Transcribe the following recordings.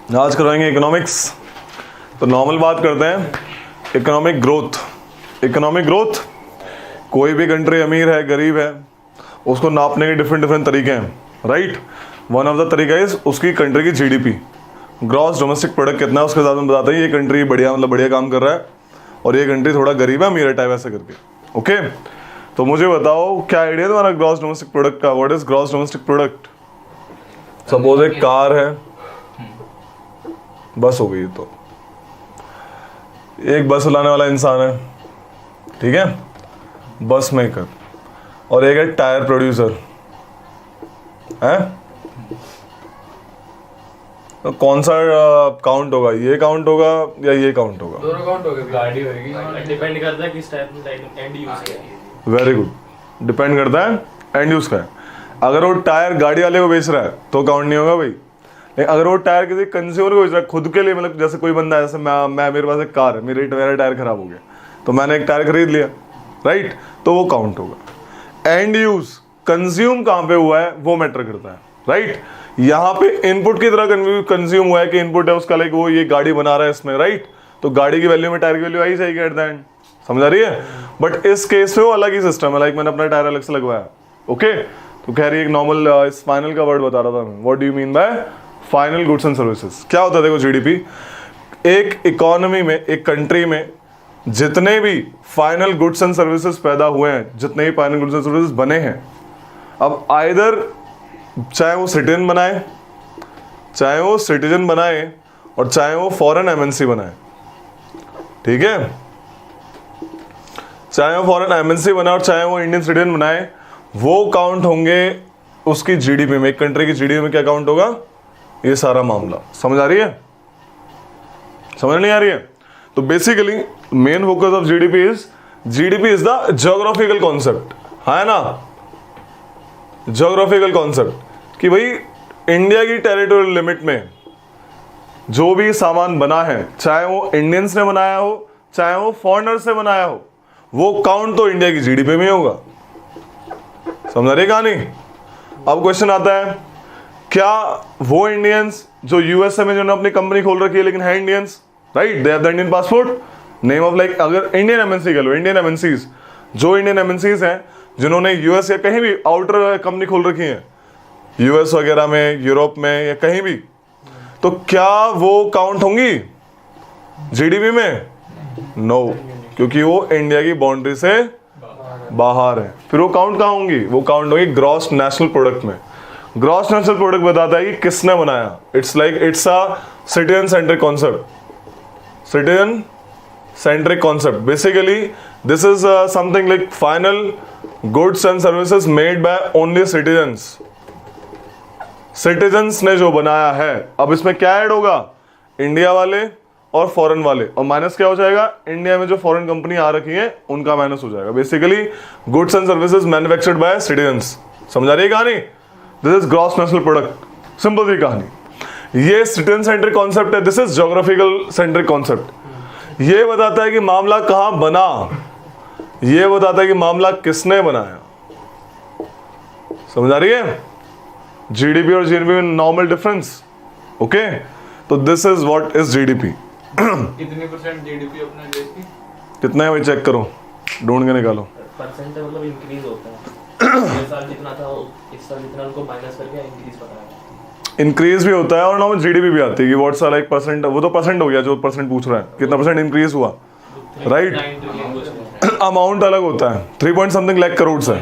आज करवाएंगे इकोनॉमिक्स। तो नॉर्मल बात करते हैं, इकोनॉमिक ग्रोथ। इकोनॉमिक ग्रोथ, कोई भी कंट्री अमीर है गरीब है उसको नापने के डिफरेंट डिफरेंट तरीके हैं, राइट। वन ऑफ द तरीका इज उसकी कंट्री की जीडीपी, ग्रॉस डोमेस्टिक प्रोडक्ट कितना है उसके साथ में बताते हैं ये कंट्री बढ़िया मतलब बढ़िया काम कर रहा है और ये कंट्री थोड़ा गरीब है अमीर है टाइप ऐसे करके। ओके, तो मुझे बताओ क्या आइडिया तुम्हारा ग्रॉस डोमेस्टिक प्रोडक्ट का? What is gross domestic product? Suppose एक कार है, बस हो गई, तो एक बस चलाने वाला इंसान है, ठीक है, बस मेकर, और एक है टायर प्रोड्यूसर है। तो कौन सा काउंट होगा, ये काउंट होगा या ये काउंट होगा? दोनों काउंट होगा, गाड़ी होगी, डिपेंड करता है किस टाइप का एंड यूज है। वेरी गुड, डिपेंड करता है एंड यूज का है। अगर वो टायर गाड़ी वाले को बेच रहा है तो काउंट नहीं होगा भाई, लेकिन अगर वो टायर किसी कंज्यूमर को बेच रहा है खुद के लिए, मतलब जैसे कोई बंदा है, जैसे मैं मेरे पास एक कार है, मेरा टायर खराब हो गया तो मैंने एक टायर खरीद लिया, राइट, तो वो काउंट होगा। एंड यूज, कंज्यूम कहाँ पे हुआ है वो मैटर करता है, राइट। यहाँ पे इनपुट की तरह कंज्यूम हुआ है कि इनपुट है उसका, लाइक वो ये गाड़ी बना रहा है इसमें, राइट, तो गाड़ी की वैल्यू में टायर की वैल्यू आई जाएगी एट द एंड, समझ आ रही है। बट इस केस में वो अलग ही सिस्टम है, लाइक मैंने अपना टायर अलग से लगवाया। ओके, तो कह रही है एक नॉर्मल इस फाइनल का वर्ड बता रहा था मैं, what do you mean bye final goods and services. क्या होता है देखो, जीडीपी, एक इकोनॉमी में, एक कंट्री में जितने भी फाइनल गुड्स एंड सर्विसेज पैदा हुए हैं, जितने भी फाइनल गुड्स एंड सर्विसेज बने हैं, अब आइदर चाहे वो सिटीजन बनाए, चाहे वो सिटीजन बनाए और चाहे वो फॉरेन एमएनसी बनाए, ठीक है, चाहे वो फॉरेन एमएनसी बनाए और चाहे वो इंडियन सिटीजन बनाए, वो काउंट होंगे उसकी जीडीपी में। एक कंट्री की जीडीपी में क्या काउंट होगा, ये सारा मामला। समझ आ रही है, समझ नहीं आ रही है? तो basically main focus of GDP is the geographical concept, है ना, ज्योग्राफिकल कॉन्सेप्ट कि भाई इंडिया की टेरिटोरियल लिमिट में जो भी सामान बना है, चाहे वो इंडियंस ने बनाया हो चाहे वो फॉरेनर्स ने बनाया हो, वो काउंट तो इंडिया की जीडीपी में होगा। समझ रही कहानी? अब क्वेश्चन आता है, क्या वो इंडियंस जो यूएसए में जिन्होंने अपनी कंपनी खोल रखी है लेकिन है Indians, right, they have the Indian passport, name of like, अगर इंडियन एमएनसी कह लो, इंडियन एमएनसीज, जो इंडियन एमएनसीज हैं जिन्होंने यूएस या कहीं भी आउटर कंपनी खोल रखी है, यूएस वगैरह में, यूरोप में या कहीं भी, तो क्या वो काउंट होंगी जीडीपी में? नो, क्योंकि वो इंडिया की बाउंड्री से बाहर है। फिर वो काउंट कहाँ होंगी? वो काउंट होगी ग्रॉस नेशनल प्रोडक्ट में। ग्रॉस नेशनल प्रोडक्ट बताता है कि किसने बनाया। It's like it's a citizen centric concept, citizen centric concept. Basically this is something like final goods and services made by only citizens, citizens ने जो बनाया है। अब इसमें क्या ऐड होगा, इंडिया वाले और फॉरेन वाले, और माइनस क्या हो जाएगा, इंडिया में जो फॉरेन कंपनी आ रखी है उनका माइनस हो जाएगा। Basically goods and services manufactured by citizens. समझा रही है कहानी? This is gross national product, simple सी कहानी। ये सिटीजन सेंट्रिक कॉन्सेप्ट है, this is geographical centric concept. ये बताता है कि मामला कहां बना, ये बताता है कि मामला किसने बनाया। समझ आ रही है? जीडीपी और जीडीपी में नॉर्मल डिफरेंस। ओके, तो this is what is GDP. कितनी परसेंट जीडीपी अपने देश की? कितना है भाई, चेक करो, ढूंढ के निकालो। परसेंट मतलब इंक्रीज होता है, ये साल जितना था इस साल जितना उनको माइनस करके इंक्रीज पता है। इंक्रीज भी होता है और नॉर्मल जीडीपी भी आती है कि व्हाट्स लाइक परसेंट, वो तो परसेंट हो गया जो परसेंट पूछ रहा है, कितना परसेंट इंक्रीज हुआ, राइट। अमाउंट अलग होता है, 3 पॉइंट समथिंग लाख करोड़ है,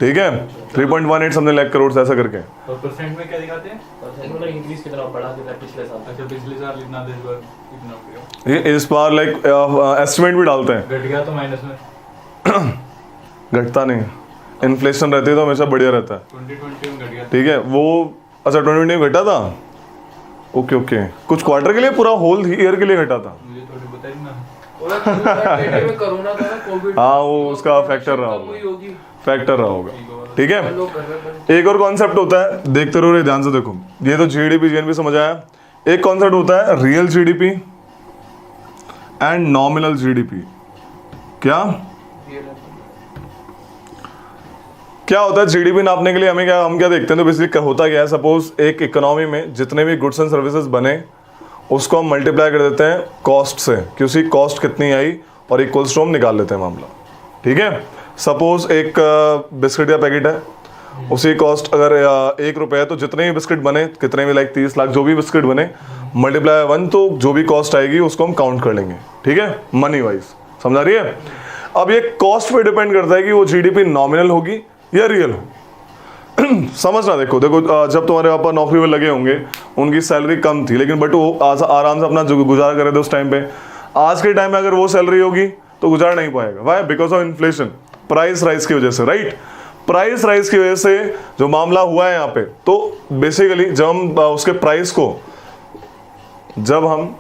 ठीक है, 3.18 समथिंग लाख करोड़ ऐसा करके। और परसेंट में क्या दिखाते हैं? परसेंट मतलब इंक्रीज कितना बढ़ा कितना पिछले साल। अच्छा, पिछले साल इतना, इस बार इतना हो गया। ये इस बार लाइक एस्टिमेट भी डालते हैं। घट गया तो माइनस में? घटता नहीं, इन्फ्लेशन रहती है तो हमेशा बढ़िया रहता है। 2020 में घट गया, ठीक है वो, अच्छा 2020 में घटा था, ओके ओके, कुछ क्वार्टर के लिए, पूरा होल ईयर के लिए घटा था। मुझे थोड़ी बताइए ना। में कोरोना था ना, कोविड, हाँ वो उसका फैक्टर रहा हुई होगा, होगी, फैक्टर रहा होगा, ठीक है। लोग घर में बंद। एक और कॉन्सेप्ट होता है, देखते रहो रे, ध्यान से देखो, ये तो जीडीपी जीएनपी समझ आया। एक कॉन्सेप्ट होता है real GDP and nominal GDP. क्या क्या होता है जीडीपी नापने के लिए हम क्या देखते हैं, तो बेसिकली होता क्या है, सपोज एक इकोनॉमी में जितने भी गुड्स एंड सर्विसेज बने उसको हम मल्टीप्लाई कर देते हैं कॉस्ट से कि उसकी कॉस्ट कितनी आई और इक्वल्स टू हम निकाल लेते हैं मामला। ठीक है, सपोज एक बिस्किट का पैकेट है, उसी कॉस्ट अगर 1 रुपये है तो जितने भी बिस्किट बने, कितने भी लाइक 30 लाख जो भी बिस्किट बने, मल्टीप्लाई 1 तो जो भी कॉस्ट आएगी उसको हम काउंट कर लेंगे। ठीक है, मनी वाइज, समझा रही है। अब ये कॉस्ट पे डिपेंड करता है कि वो जीडीपी नॉमिनल होगी या रियल हो। समझना, देखो जब तुम्हारे पापा नौकरी में लगे होंगे, उनकी सैलरी कम थी लेकिन बट वो आराम से अपना गुजारा कर रहे थे उस टाइम पे। आज के टाइम में अगर वो सैलरी होगी तो गुजार नहीं पाएगा। Why? Because of inflation, price rise की वजह से, राइट। प्राइस राइज की वजह से जो मामला हुआ है यहाँ पे, तो बेसिकली जब हम उसके प्राइस को, जब हम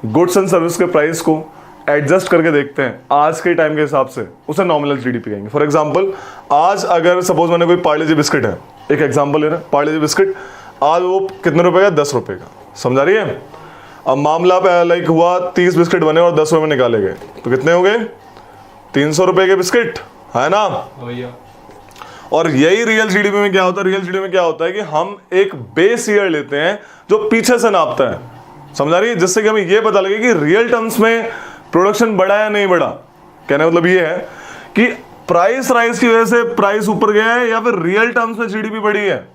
गुड्स एंड सर्विस के प्राइस को एडजस्ट करके देखते हैं आज के टाइम के हिसाब से, उसे नॉमिनल जीडीपी कहेंगे। फॉर एग्जांपल, आज अगर सपोज मैंने कोई पार्ले जी बिस्किट है, एक एग्जांपल ले रहा है, पार्ले जी बिस्किट आज वो कितने रुपए का? 10 रुपए का, समझा रही है। अब मामला पे लाइक हुआ 30 बिस्किट बने और 10 रुपए में निकाले गए, तो कितने हो गए? 300 रुपए के बिस्किट, है ना। भैया और यही रियल जीडीपी में क्या होता है? रियल जीडीपी में क्या होता है कि हम एक बेस ईयर लेते हैं जो पीछे से नापता है, समझा रही है, जिससे कि हमें यह पता लगे कि रियल टर्म्स में प्रोडक्शन बढ़ा या नहीं बढ़ा। कहने का मतलब ये है कि प्राइस राइज की वजह से प्राइस ऊपर गया है या फिर रियल टर्म्स में जीडीपी बढ़ी है।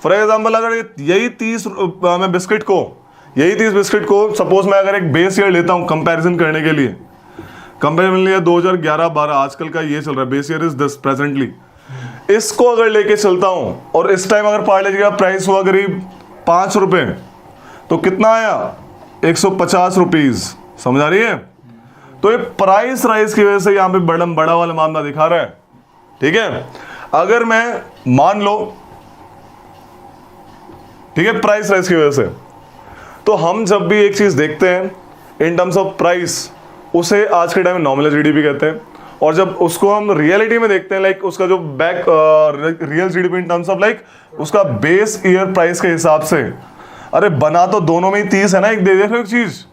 फॉर एग्जांपल, अगर यही 30 बिस्किट को सपोज मैं अगर एक बेस ईयर लेता हूं कंपैरिजन करने के लिए, कंपैरिजन लिया 2011-12, आजकल का ये चल रहा है, base year is this presently, इसको अगर लेके चलता हूं और इस टाइम अगर पार्ले जी का प्राइस हुआ करीब 5 रुपए, तो कितना आया? 150 रुपीज, समझा रही है। तो ये प्राइस राइज की वजह से यहां पे बड़ा वाला मामला दिखा रहा है। ठीक है, अगर मैं मान लो, ठीक है, प्राइस राइज की वजह से, तो हम जब भी एक चीज देखते हैं इन टर्म्स ऑफ प्राइस, उसे आज के टाइम में नॉमिनल जीडीपी कहते हैं। और जब उसको हम रियलिटी में देखते हैं, लाइक उसका जो back real GDP in terms of like उसका बेस ईयर प्राइस के हिसाब से, अरे बना तो दोनों में ही 30 है ना। एक देख रहे हो एक चीज,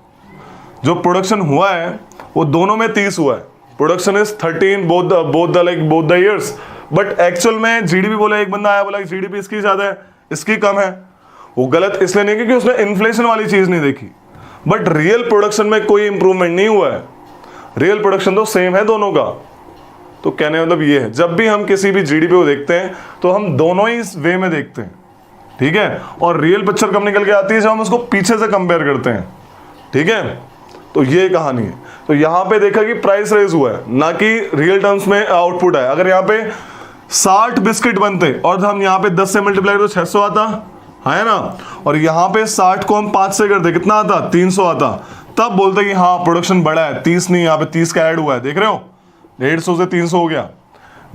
जो प्रोडक्शन हुआ है वो दोनों में 30 हुआ है। Production is 13 both the years, but actual में जीडीपी बोला, एक बंदा आया बोला कि जीडीपी इसकी ज्यादा है, इसकी कम है। वो गलत इसलिए नहीं क्योंकि उसने इन्फ्लेशन वाली चीज नहीं देखी, बट रियल प्रोडक्शन में कोई इंप्रूवमेंट नहीं हुआ है, रियल प्रोडक्शन तो सेम है दोनों का। तो कहने का मतलब ये है, जब भी हम किसी भी जीडीपी को देखते हैं तो हम दोनों ही इस वे में देखते हैं। ठीक है, और रियल पिक्चर कब निकल के आती है? जब हम उसको पीछे से कंपेयर करते हैं। ठीक है, तो ये कहानी है। तो यहां पे देखा कि प्राइस राइज हुआ है, ना कि रियल टर्म्स में आउटपुट है। अगर यहाँ पे 60 बिस्किट बनते और हम यहाँ पे 10 से मल्टीप्लाई तो 600 आता है ना, और यहाँ पे 60 को हम 5 से करते कितना आता? 300 आता। तब बोलते कि हाँ प्रोडक्शन बढ़ा है, 30 नहीं, यहाँ पे 30 का ऐड हुआ है, देख रहे हो, 150 से 300 हो गया।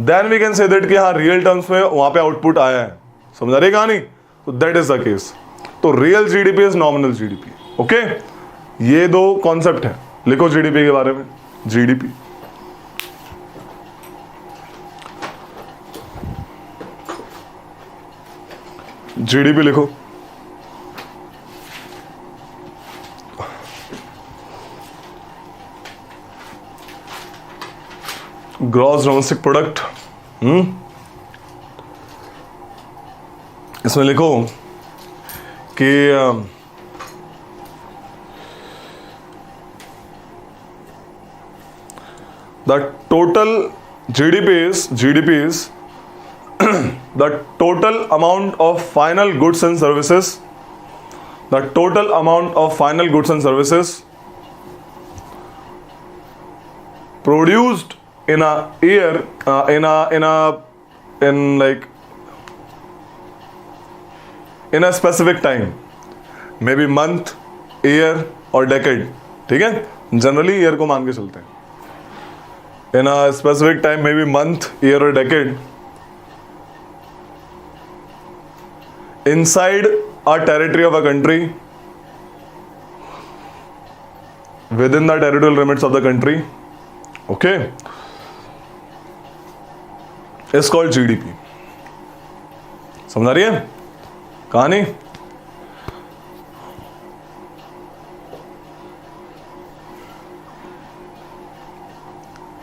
Then we can say that कि हाँ रियल टर्म्स में वहां पे आउटपुट आया है। समझा रही कहानी? तो दैट इज द केस। तो real GDP is nominal GDP. Okay, ये दो कॉन्सेप्ट है, लिखो जीडीपी के बारे में। जीडीपी जीडीपी लिखो। Gross domestic product. इसमें लिखो कि the total GDP is the total amount of final goods and services, the total amount of final goods and services produced in a year, in a specific time, maybe month, year or decade. ठीक है, generally year को मान के चलते हैं। In a specific time, maybe month, year or decade, inside a territory of a country, within the territorial limits of the country, okay, is called GDP. समझ आ रही है कहानी?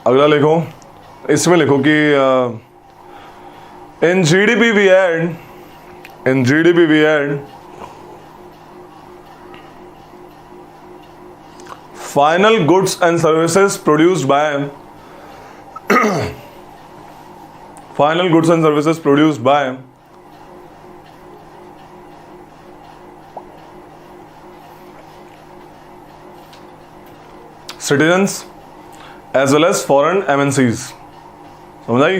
अगला लिखो, इसमें लिखो कि in GDP we add final goods and services produced by final goods and services produced by citizens as well as foreign MNCs। समझ आई?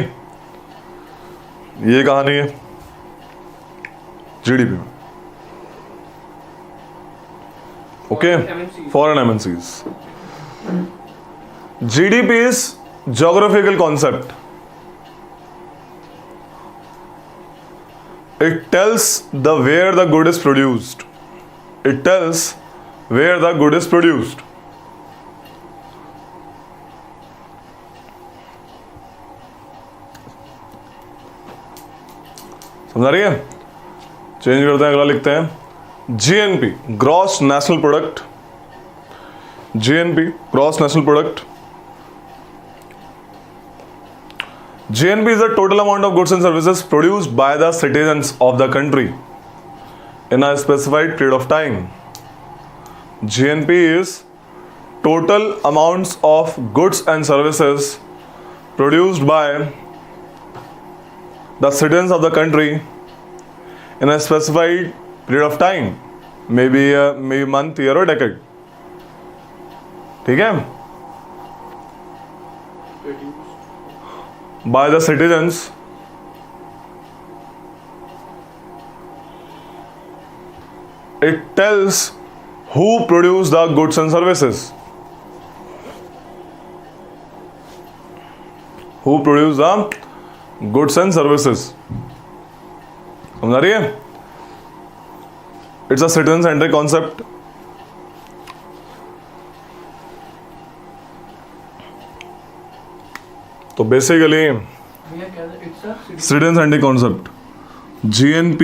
ये कहानी है GDP में। Okay, foreign MNCs। GDP is geographical concept. It tells the where the good is produced. It tells where the good is produced. समझा रही है? Change करते हैं, अगला लिखते हैं GNP, gross national product. GNP, gross national product. GNP is the total amount of goods and services produced by the citizens of the country in a specified period of time. GNP is total amounts of goods and services produced by the citizens of the country in a specified period of time, maybe month, year or decade. ठीक है? By the citizens it tells who produce the goods and services. Who produce the goods and services. समझ रही है? It's a citizen centric concept. तो basically citizen centric concept, GNP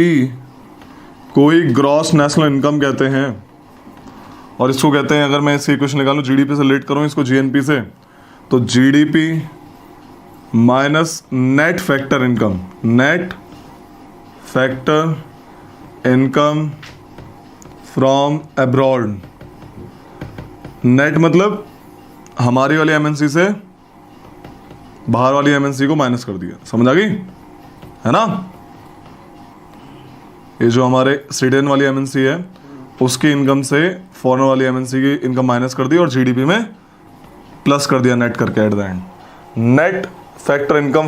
को ही gross national income कहते हैं, और इसको कहते हैं, अगर मैं इसकी इक्वेशन निकालूं GDP से रिलेट करूं इसको GNP से, तो GDP minus net factor income, net factor income from abroad. Net मतलब हमारी वाली MNC से बाहर वाली MNC को माइनस कर दिया। समझ आ गई है ना? ये जो हमारे सिटीजन वाली MNC है उसकी इनकम से फॉरेन वाली MNC की इनकम माइनस कर दी और GDP में प्लस कर दिया नेट करके eight the and. Net factor income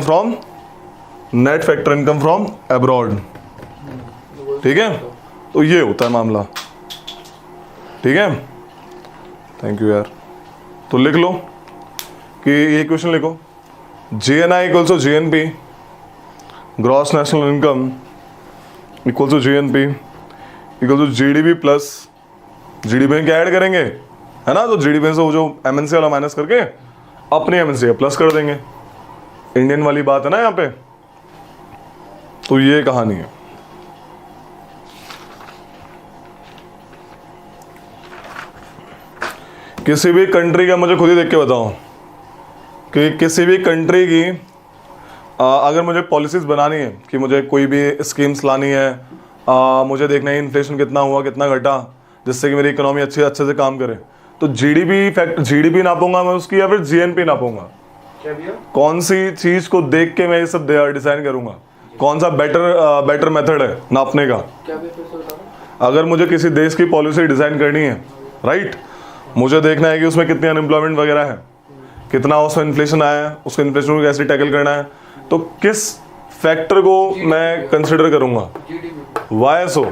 from abroad. ठीक है? तो ये होता है मामला। ठीक है? थैंक यू यार। तो लिख लो कि ये क्वेश्चन लिखो, GNI equals to GNP, gross national income equals to GNP equals to GDP plus GDP में क्या ऐड करेंगे, है ना? तो GDP से वो जो MNC वाला माइनस करके अपनी MNC प्लस कर देंगे। इंडियन वाली बात है ना यहाँ पे। तो ये कहानी है। किसी भी कंट्री का मुझे खुद ही देख के बताओ कि किसी भी कंट्री की अगर मुझे पॉलिसीज बनानी है कि मुझे कोई भी स्कीम्स लानी है, मुझे देखना है इन्फ्लेशन कितना हुआ कितना घटा, जिससे कि मेरी इकोनॉमी अच्छे से काम करे, तो GDP नापूंगा मैं उसकी या फिर GNP नापूंगा? कौन सी चीज को देख के मैं ये सब डिजाइन करूंगा? कौन सा बेटर मेथड है नापने का? अगर मुझे किसी देश की पॉलिसी डिजाइन करनी है, राइट, मुझे देखना है कि उसमें कितनी अनएम्प्लॉयमेंट वगैरह है, कितना उसमें इन्फ्लेशन आया है, उसको इन्फ्लेशन को कैसे टैकल करना है, तो किस फैक्टर को मैं कंसिडर करूंगा? Why so?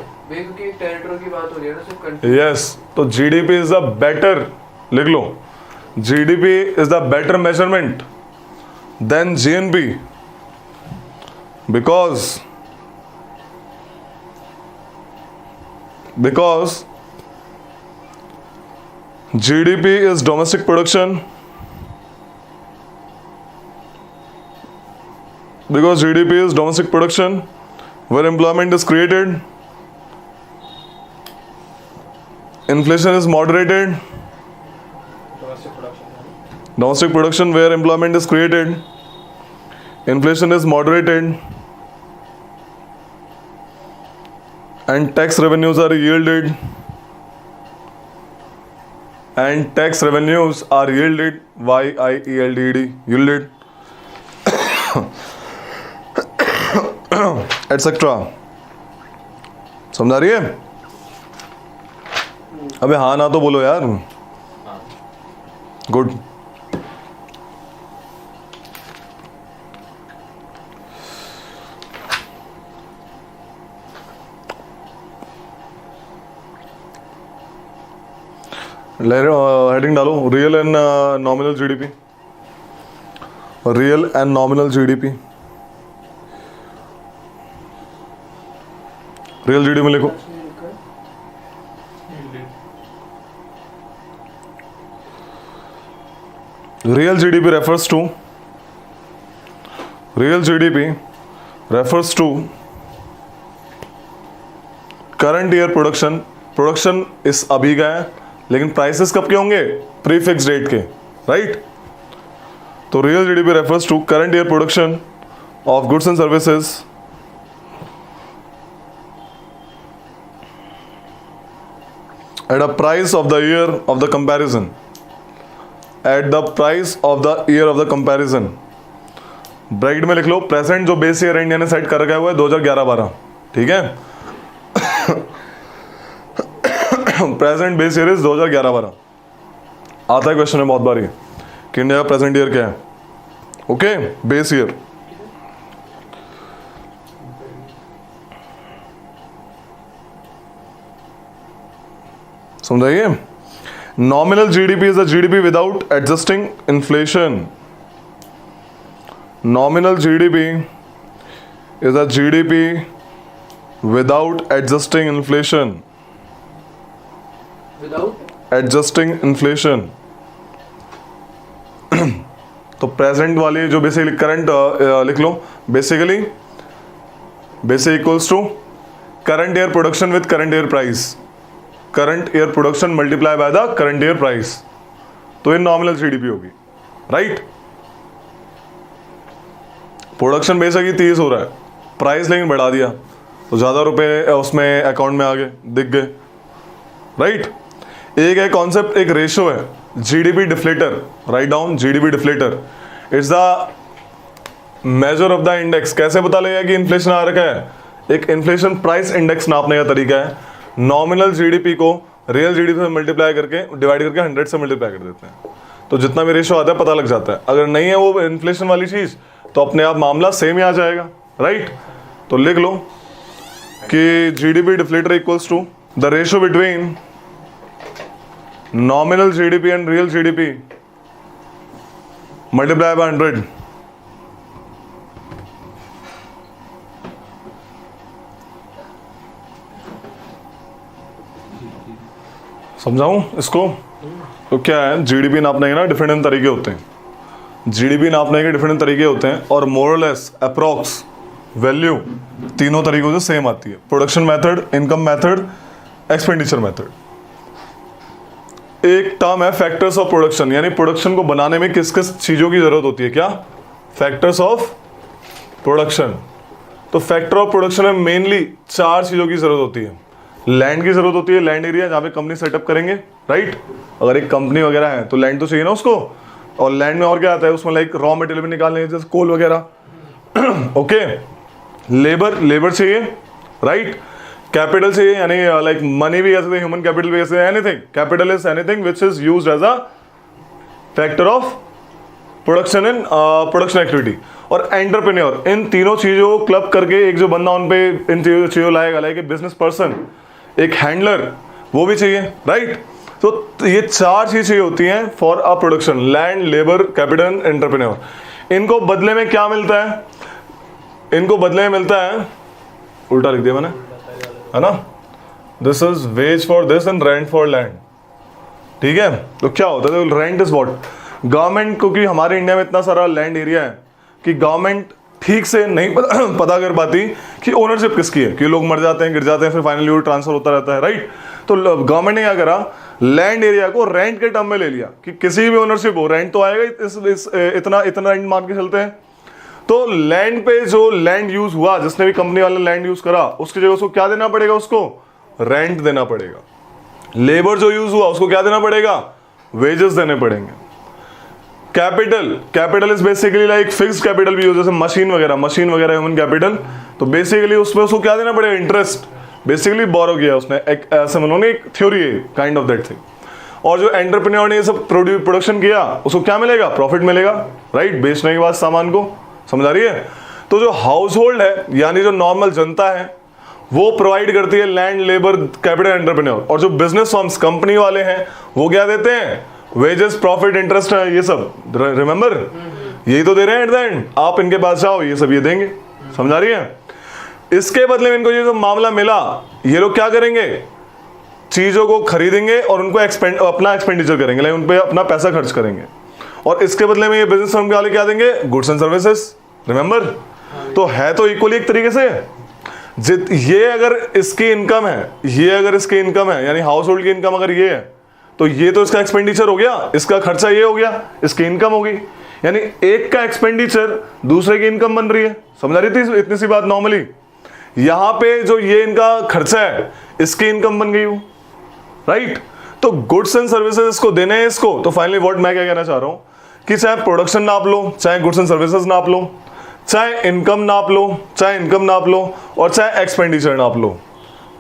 यस, तो GDP इज द बेटर, लिख लो, GDP is the better measurement than GNP because GDP is domestic production, because GDP is domestic production where employment is created, inflation is moderated. Domestic production where employment is created, inflation is moderated, and tax revenues are yielded. and tax revenues are yielded, YIELDED, yielded, etc. समझा रही है? अबे हाँ ना तो बोलो यार. Good. Heading डालो, real and nominal GDP. Real and nominal GDP. Real GDP में लिखो. Real GDP refers to current year production. Production इस अभी का है, लेकिन प्राइसेस कब के होंगे? प्री फिक्स डेट के, राइट? तो real GDP refers to current year production of goods and services at a price of the year of the comparison. At the price of the year of the comparison. Bracket में लिख लो present जो base year India ने set कर रखा हुआ है 2011-12, ठीक है? Present base year is 2011-12. आता है क्वेश्चन में बहुत बारी कि इंडिया का प्रेजेंट ईयर क्या है. Okay, base year. समझाइए. Nominal GDP is the GDP without adjusting inflation. Nominal GDP is a GDP without adjusting inflation. Without Adjusting inflation. तो प्रेजेंट वाली जो बेसिकली करंट लिख लो. Basically basic equals to current year production with current year price. Current year production multiply by the current year price. तो ये nominal GDP होगी, right? Production basically 30 हो रहा है, प्राइस लेकिन बढ़ा दिया तो ज्यादा रुपए उसमें अकाउंट में आ गए, दिख गए, राइट? एक है कॉन्सेप्ट, एक रेशियो है GDP deflator. Write down GDP deflator. It's the measure of the index. कैसे पता लगेगा कि इन्फ्लेशन आ रखा है? एक इन्फ्लेशन प्राइस इंडेक्स नापने का तरीका है. नॉमिनल जीडीपी को रियल जीडीपी से मल्टीप्लाई करके डिवाइड करके 100 से मल्टीप्लाई कर देते हैं, तो जितना भी रेशियो आता है पता लग जाता है. अगर नहीं है वो इन्फ्लेशन वाली चीज तो अपने आप मामला सेम ही आ जाएगा, राइट? तो लिख लो कि GDP deflator equals to the ratio between nominal GDP and real GDP multiply by 100. समझाऊं इसको? तो क्या है, जीडीपी नापने के ना डिफरेंट तरीके होते हैं. जीडीपी नापने के डिफरेंट तरीके होते हैं और मोरलेस अप्रॉक्स वैल्यू तीनों तरीकों से सेम आती है. Production method, income method, expenditure method. एक टर्म है फैक्टर्स ऑफ प्रोडक्शन, यानी प्रोडक्शन को बनाने में किस किस चीजों की जरूरत होती है. क्या? Factors of production. तो फैक्टर ऑफ प्रोडक्शन में मेनली 4 चीजों की जरूरत होती है. लैंड की जरूरत होती है, लैंड एरिया जहाँ पे कंपनी सेटअप करेंगे, राइट? अगर एक कंपनी वगैरह है तो लैंड तो चाहिए ना उसको. और लैंड में और क्या आता है उसमें, लाइक रॉ मटेरियल भी निकालने जैसे कोल वगैरह. ओके. लेबर चाहिए, राइट? कैपिटल चाहिए, यानी लाइक मनी भी ऐसे, ह्यूमन कैपिटल भी ऐसे. Anything, capital is anything which is used as a factor of production in production activity. और एंटरप्रेन्योर, इन तीनों चीजों को क्लब करके एक जो बंदा उन पे इन चीजों लाएगा, लाइक ए बिजनेस पर्सन, एक हैंडलर, वो भी चाहिए, राइट? तो ये 4 चीज चाहिए होती हैं for a production. Land, labour, capital, entrepreneur. इनको बदले में क्या मिलता है? इनको बदले में मिलता है, उल्टा लिख दिया मैंने, है ना? This is ways for this and rent for land. ठीक है? तो क्या होता है, रेंट इज व्हाट गवर्नमेंट, क्योंकि हमारे इंडिया में इतना सारा लैंड एरिया है कि गवर्नमेंट ठीक से नहीं पता कर पाती कि ओनरशिप किसकी है, कि लोग मर जाते हैं, गिर जाते हैं, फिर फाइनली वो ट्रांसफर होता रहता है, राइट? तो गवर्नमेंट ने क्या करा, लैंड एरिया को रेंट के टर्म में ले लिया कि किसी भी ओनरशिप हो, रेंट तो आएगा, इतना रेंट मान के चलते हैं. तो लैंड पे जो लैंड यूज हुआ, जिसने भी कंपनी वाला लैंड यूज करा, उसकी जगह उसको क्या देना पड़ेगा? उसको रेंट देना पड़ेगा. लेबर जो यूज हुआ उसको क्या देना पड़ेगा? वेजेस देने पड़ेंगे। Capital is basically like fixed capital भी हो, जैसे मशीन वगैरह ह्यूमन कैपिटल, तो बेसिकली उसमें उसको क्या देना पड़ेगा, इंटरेस्ट। बेसिकली बोरो किया उसने, एक ऐसे मनोगे एक थ्योरी है काइंड ऑफ दैट थिंग। और जो एंटरप्रेन्योर ने ये सब प्रोडक्शन किया उसको क्या मिलेगा, प्रॉफिट मिलेगा, राइट, बेचने के बाद सामान को, समझ आ रही है। तो जो हाउस होल्ड है यानी जो नॉर्मल जनता है वो प्रोवाइड करती है लैंड, लेबर, कैपिटल, एंटरप्रेन्योर। और जो बिजनेस फर्म्स, कंपनी वाले हैं, वो क्या देते हैं, वेजेस, प्रॉफिट, इंटरेस्ट है, ये सब रिमेंबर, यही तो दे रहे हैं एट द एंड। आप इनके पास जाओ, ये सब ये देंगे, समझ आ रही है। इसके बदले में इनको ये जो मामला मिला, ये लोग क्या करेंगे, चीजों को खरीदेंगे और उनको अपना एक्सपेंडिचर करेंगे, लाइक उन पे अपना पैसा खर्च करेंगे। और इसके बदले में ये बिजनेस फर्म के वाले क्या देंगे, गुड्स एंड सर्विसेज, रिमेंबर। तो है तो इक्वली एक तरीके से। ये अगर इसकी इनकम है, ये अगर इसकी इनकम है, यानी हाउस होल्ड की इनकम अगर ये है, तो ये तो इसका एक्सपेंडिचर हो गया, इसका खर्चा ये हो गया, इसकी इनकम होगी। यानी एक का एक्सपेंडिचर दूसरे की इनकम बन रही है, समझ आ रही थी इतनी सी बात। नॉर्मली यहां पे जो ये इनका खर्चा है, इसकी इनकम बन गई हो, राइट। तो गुड्स एंड सर्विसेज इसको देने हैं इसको। तो फाइनली व्हाट मैं क्या कहना चाह रहा हूं कि चाहे प्रोडक्शन नाप लो, चाहे गुड्स एंड सर्विसेज नाप लो, चाहे इनकम नाप लो, और चाहे एक्सपेंडिचर नाप लो,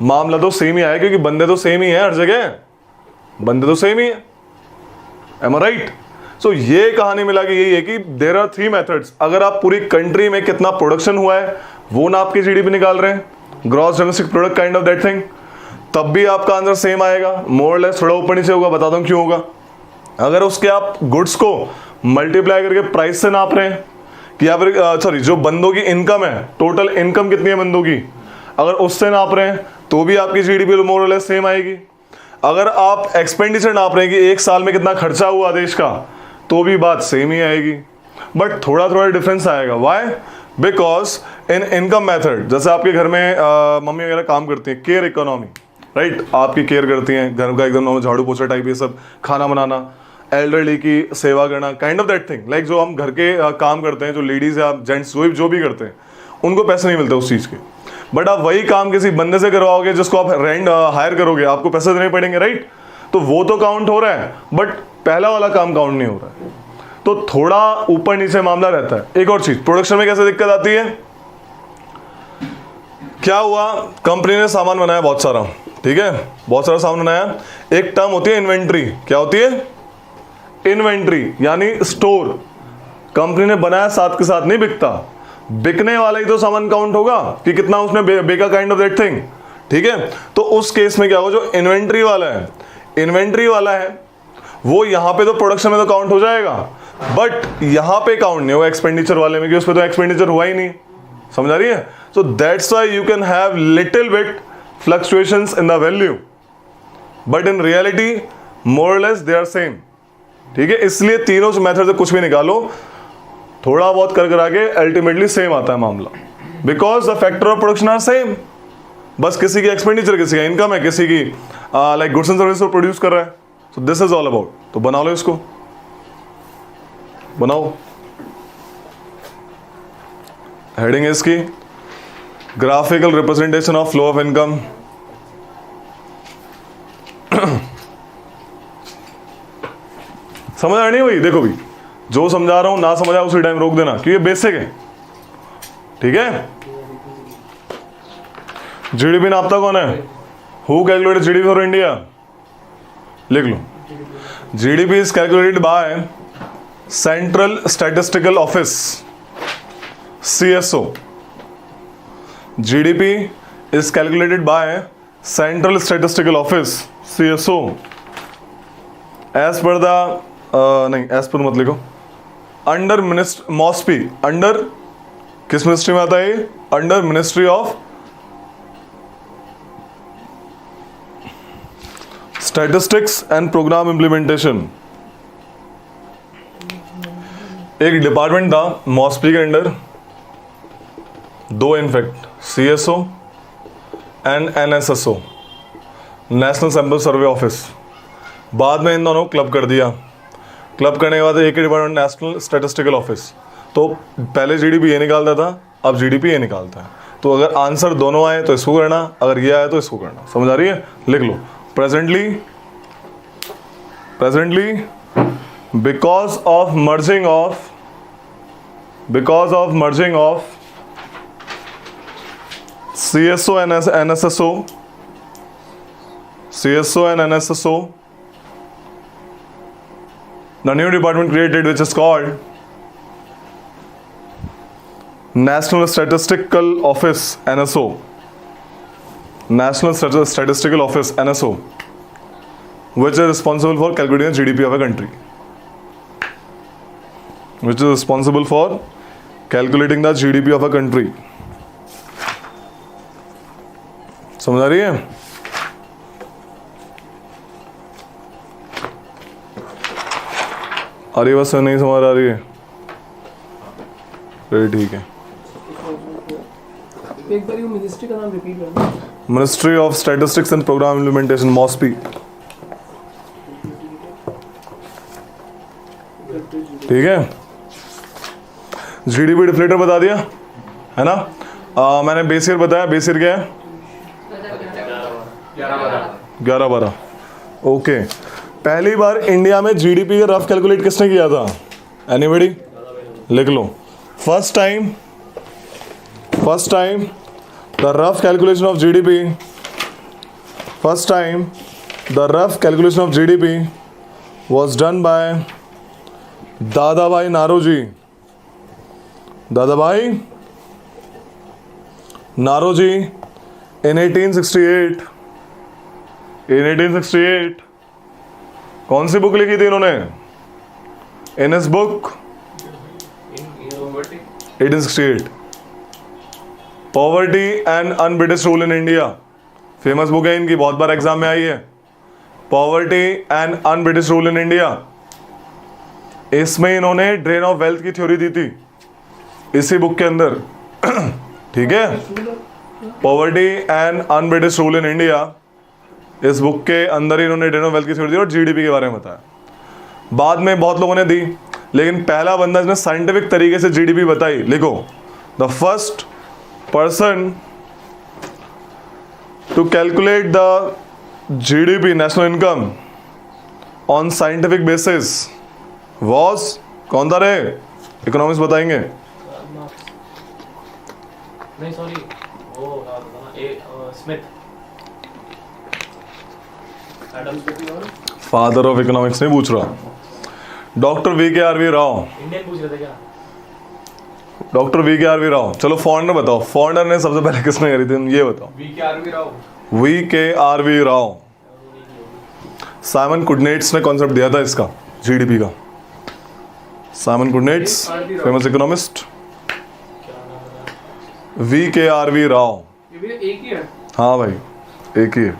मामला तो सेम ही आया, क्योंकि बंदे तो सेम ही है हर जगह, बंदे तो सेम ही है, एम आई राइट। सो ये कहानी मिला कि यही है कि देयर आर 3 मेथड्स। अगर आप पूरी कंट्री में कितना प्रोडक्शन हुआ है वो नाप के जीडीपी निकाल रहे हैं, gross domestic product kind of that thing, तब भी आपका आंसर सेम आएगा, मोर लेस, थोड़ा ऊपर नीचे होगा, बताता हूं क्यों होगा। अगर उसके आप गुड्स को मल्टीप्लाई करके प्राइस से नाप रहे हैं कि आप जो बंदों की इनकम है, टोटल इनकम कितनी है बंदों की, अगर उससे नाप रहे हैं तो भी आपकी जीडीपी मोर लेस सेम आएगी। अगर आप एक्सपेंडिचर नाप रहे हैं कि एक साल में कितना खर्चा हुआ देश का, तो भी बात सेम ही आएगी, बट थोड़ा थोड़ा डिफरेंस आएगा। Why? Because in income method, जैसे आपके घर में मम्मी वगैरह काम करती हैं, केयर इकोनॉमी, राइट, आपकी केयर करती हैं, घर का एकदम झाड़ू पोछा टाइप, ये सब, खाना बनाना, एल्डरली की सेवा करना, kind of that thing. Like जो हम घर के काम करते हैं, जो लेडीज या जेंट्स जो भी करते हैं, उनको पैसे नहीं मिलते उस चीज़ के, बट आप वही काम किसी बंदे से करवाओगे जिसको आप रेंट हायर करोगे, आपको पैसे देने पड़ेंगे, राइट। तो वो तो काउंट हो रहा है, बट पहला वाला काम काउंट नहीं हो रहा है, तो थोड़ा ऊपर नीचे मामला रहता है। एक और चीज, प्रोडक्शन में कैसे दिक्कत आती है, क्या हुआ, कंपनी ने सामान बनाया बहुत सारा, ठीक है, बहुत सारा सामान बनाया, एक टर्म होती है इन्वेंट्री। क्या होती है इन्वेंट्री, यानी स्टोर। कंपनी ने बनाया, साथ के साथ नहीं बिकता, बिकने वाला ही तो सामान काउंट होगा कि कितना उसने बेका, काइंड ऑफ दैट थिंग, ठीक है। तो उस केस में क्या होगा, जो इन्वेंट्री वाला है वो यहां पे तो प्रोडक्शन में तो काउंट हो जाएगा, बट यहां पे काउंट नहीं होगा एक्सपेंडिचर वाले में, कि उस पर तो एक्सपेंडिचर हुआ ही नहीं, समझ आ रही है। So that's why you can have little bit fluctuations in the value, but in reality more less they are same, ठीक है। इसलिए तीनों मेथड से कुछ भी निकालो, थोड़ा बहुत कर आगे अल्टीमेटली सेम आता है मामला, because the factor of production are same. बस किसी की एक्सपेंडिचर, किसी का इनकम है, किसी की लाइक गुड्स एंड सर्विस को प्रोड्यूस कर रहा है। सो दिस इज ऑल अबाउट। तो बना लो इसको, बनाओ। हेडिंग है इसकी graphical representation of flow of income. समझ आ नहीं हुई? देखो भी, जो समझा रहा हूं ना समझा उसी टाइम रोक देना, क्योंकि ये बेसिक है, ठीक है। जीडीपी नापता कौन है? Who calculated GDP for India? लिख लो, GDP is calculated by Central Statistical Office, CSO. GDP is calculated by Central Statistical Office, CSO. As per the नहीं, as per मत लिखो, अंडर MOSPI, अंडर किस मिनिस्ट्री में आता है? Under ministry of statistics and programme implementation. एक department था MOSPI के अंडर, दो in fact, CSO and NSSO, national sample survey office. बाद में इन दोनों क्लब कर दिया, क्लब करने के बाद एक ही डिपार्टमेंट नेशनल स्टैटिस्टिकल ऑफिस। तो पहले जीडीपी ये निकालता था, अब जीडीपी ये निकालता है। तो अगर आंसर दोनों आए तो इसको करना, अगर ये आए तो इसको करना, समझ आ रही है? लिख लो, presently presently because of merging of CSO and NSSO, the new department created which is called National Statistical Office, NSO. National Statistical Office, NSO, which is responsible for calculating the GDP of a country. Which is responsible for calculating the GDP of a country. समझ आ रही है? आ रही है बस, नहीं समझ आ रही है? फिर ठीक है. एक बार ये मिनिस्ट्री का नाम रिपीट करना. Ministry of statistics and programme Implementation, MoSPI. ठीक है. जीडीपी डिफ्लेटर बता दिया है ना. मैंने बेस ईयर बताया. बेस ईयर क्या है? 11-12. ओके. पहली बार इंडिया में जीडीपी का रफ कैलकुलेट किसने किया था? एनीबॉडी? लिख लो. First time the rough calculation of GDP was done by Dadabhai Naoroji. in 1868. कौन सी बुक लिखी थी इन्होंने? In his book 1868, poverty and un-British rule in India. Famous book है इनकी, बहुत बार एग्जाम में आई है. Poverty and un-British rule in India. इसमें इन्होंने ड्रेन ऑफ वेल्थ की थ्योरी दी थी इसी बुक के अंदर. ठीक है. Poverty and un-British rule in India, इस बुक के अंदर ही इन्होंने ड्रेन ऑफ वेल्थ की थ्योरी दी और जीडीपी के बारे में बताया. बाद में बहुत लोगों ने दी, लेकिन पहला बंदा जिसने साइंटिफिक तरीके से जीडीपी बताई, लिखो, the first person to calculate the GDP, national income, on scientific basis was, कौन था रे? इकोनॉमिक्स बताएंगे. नहीं सॉरी, वो Smith, Adam Smith. Father of economics नहीं पूछ रहा. Doctor VKRV Rao. इंडियन पूछ रहे थे क्या? Doctor VKRV Rao. चलो फॉरेनर बताओ. फॉरेनर ने सबसे पहले किसने करी थी, ये बताओ. VKRV राव. साइमन कुडनेट्स ने कॉन्सेप्ट दिया था इसका, जीडीपी का. Simon Kuznets, famous economist. VKRV Rao. ये भी एक ही है. हाँ भाई, एक ही है.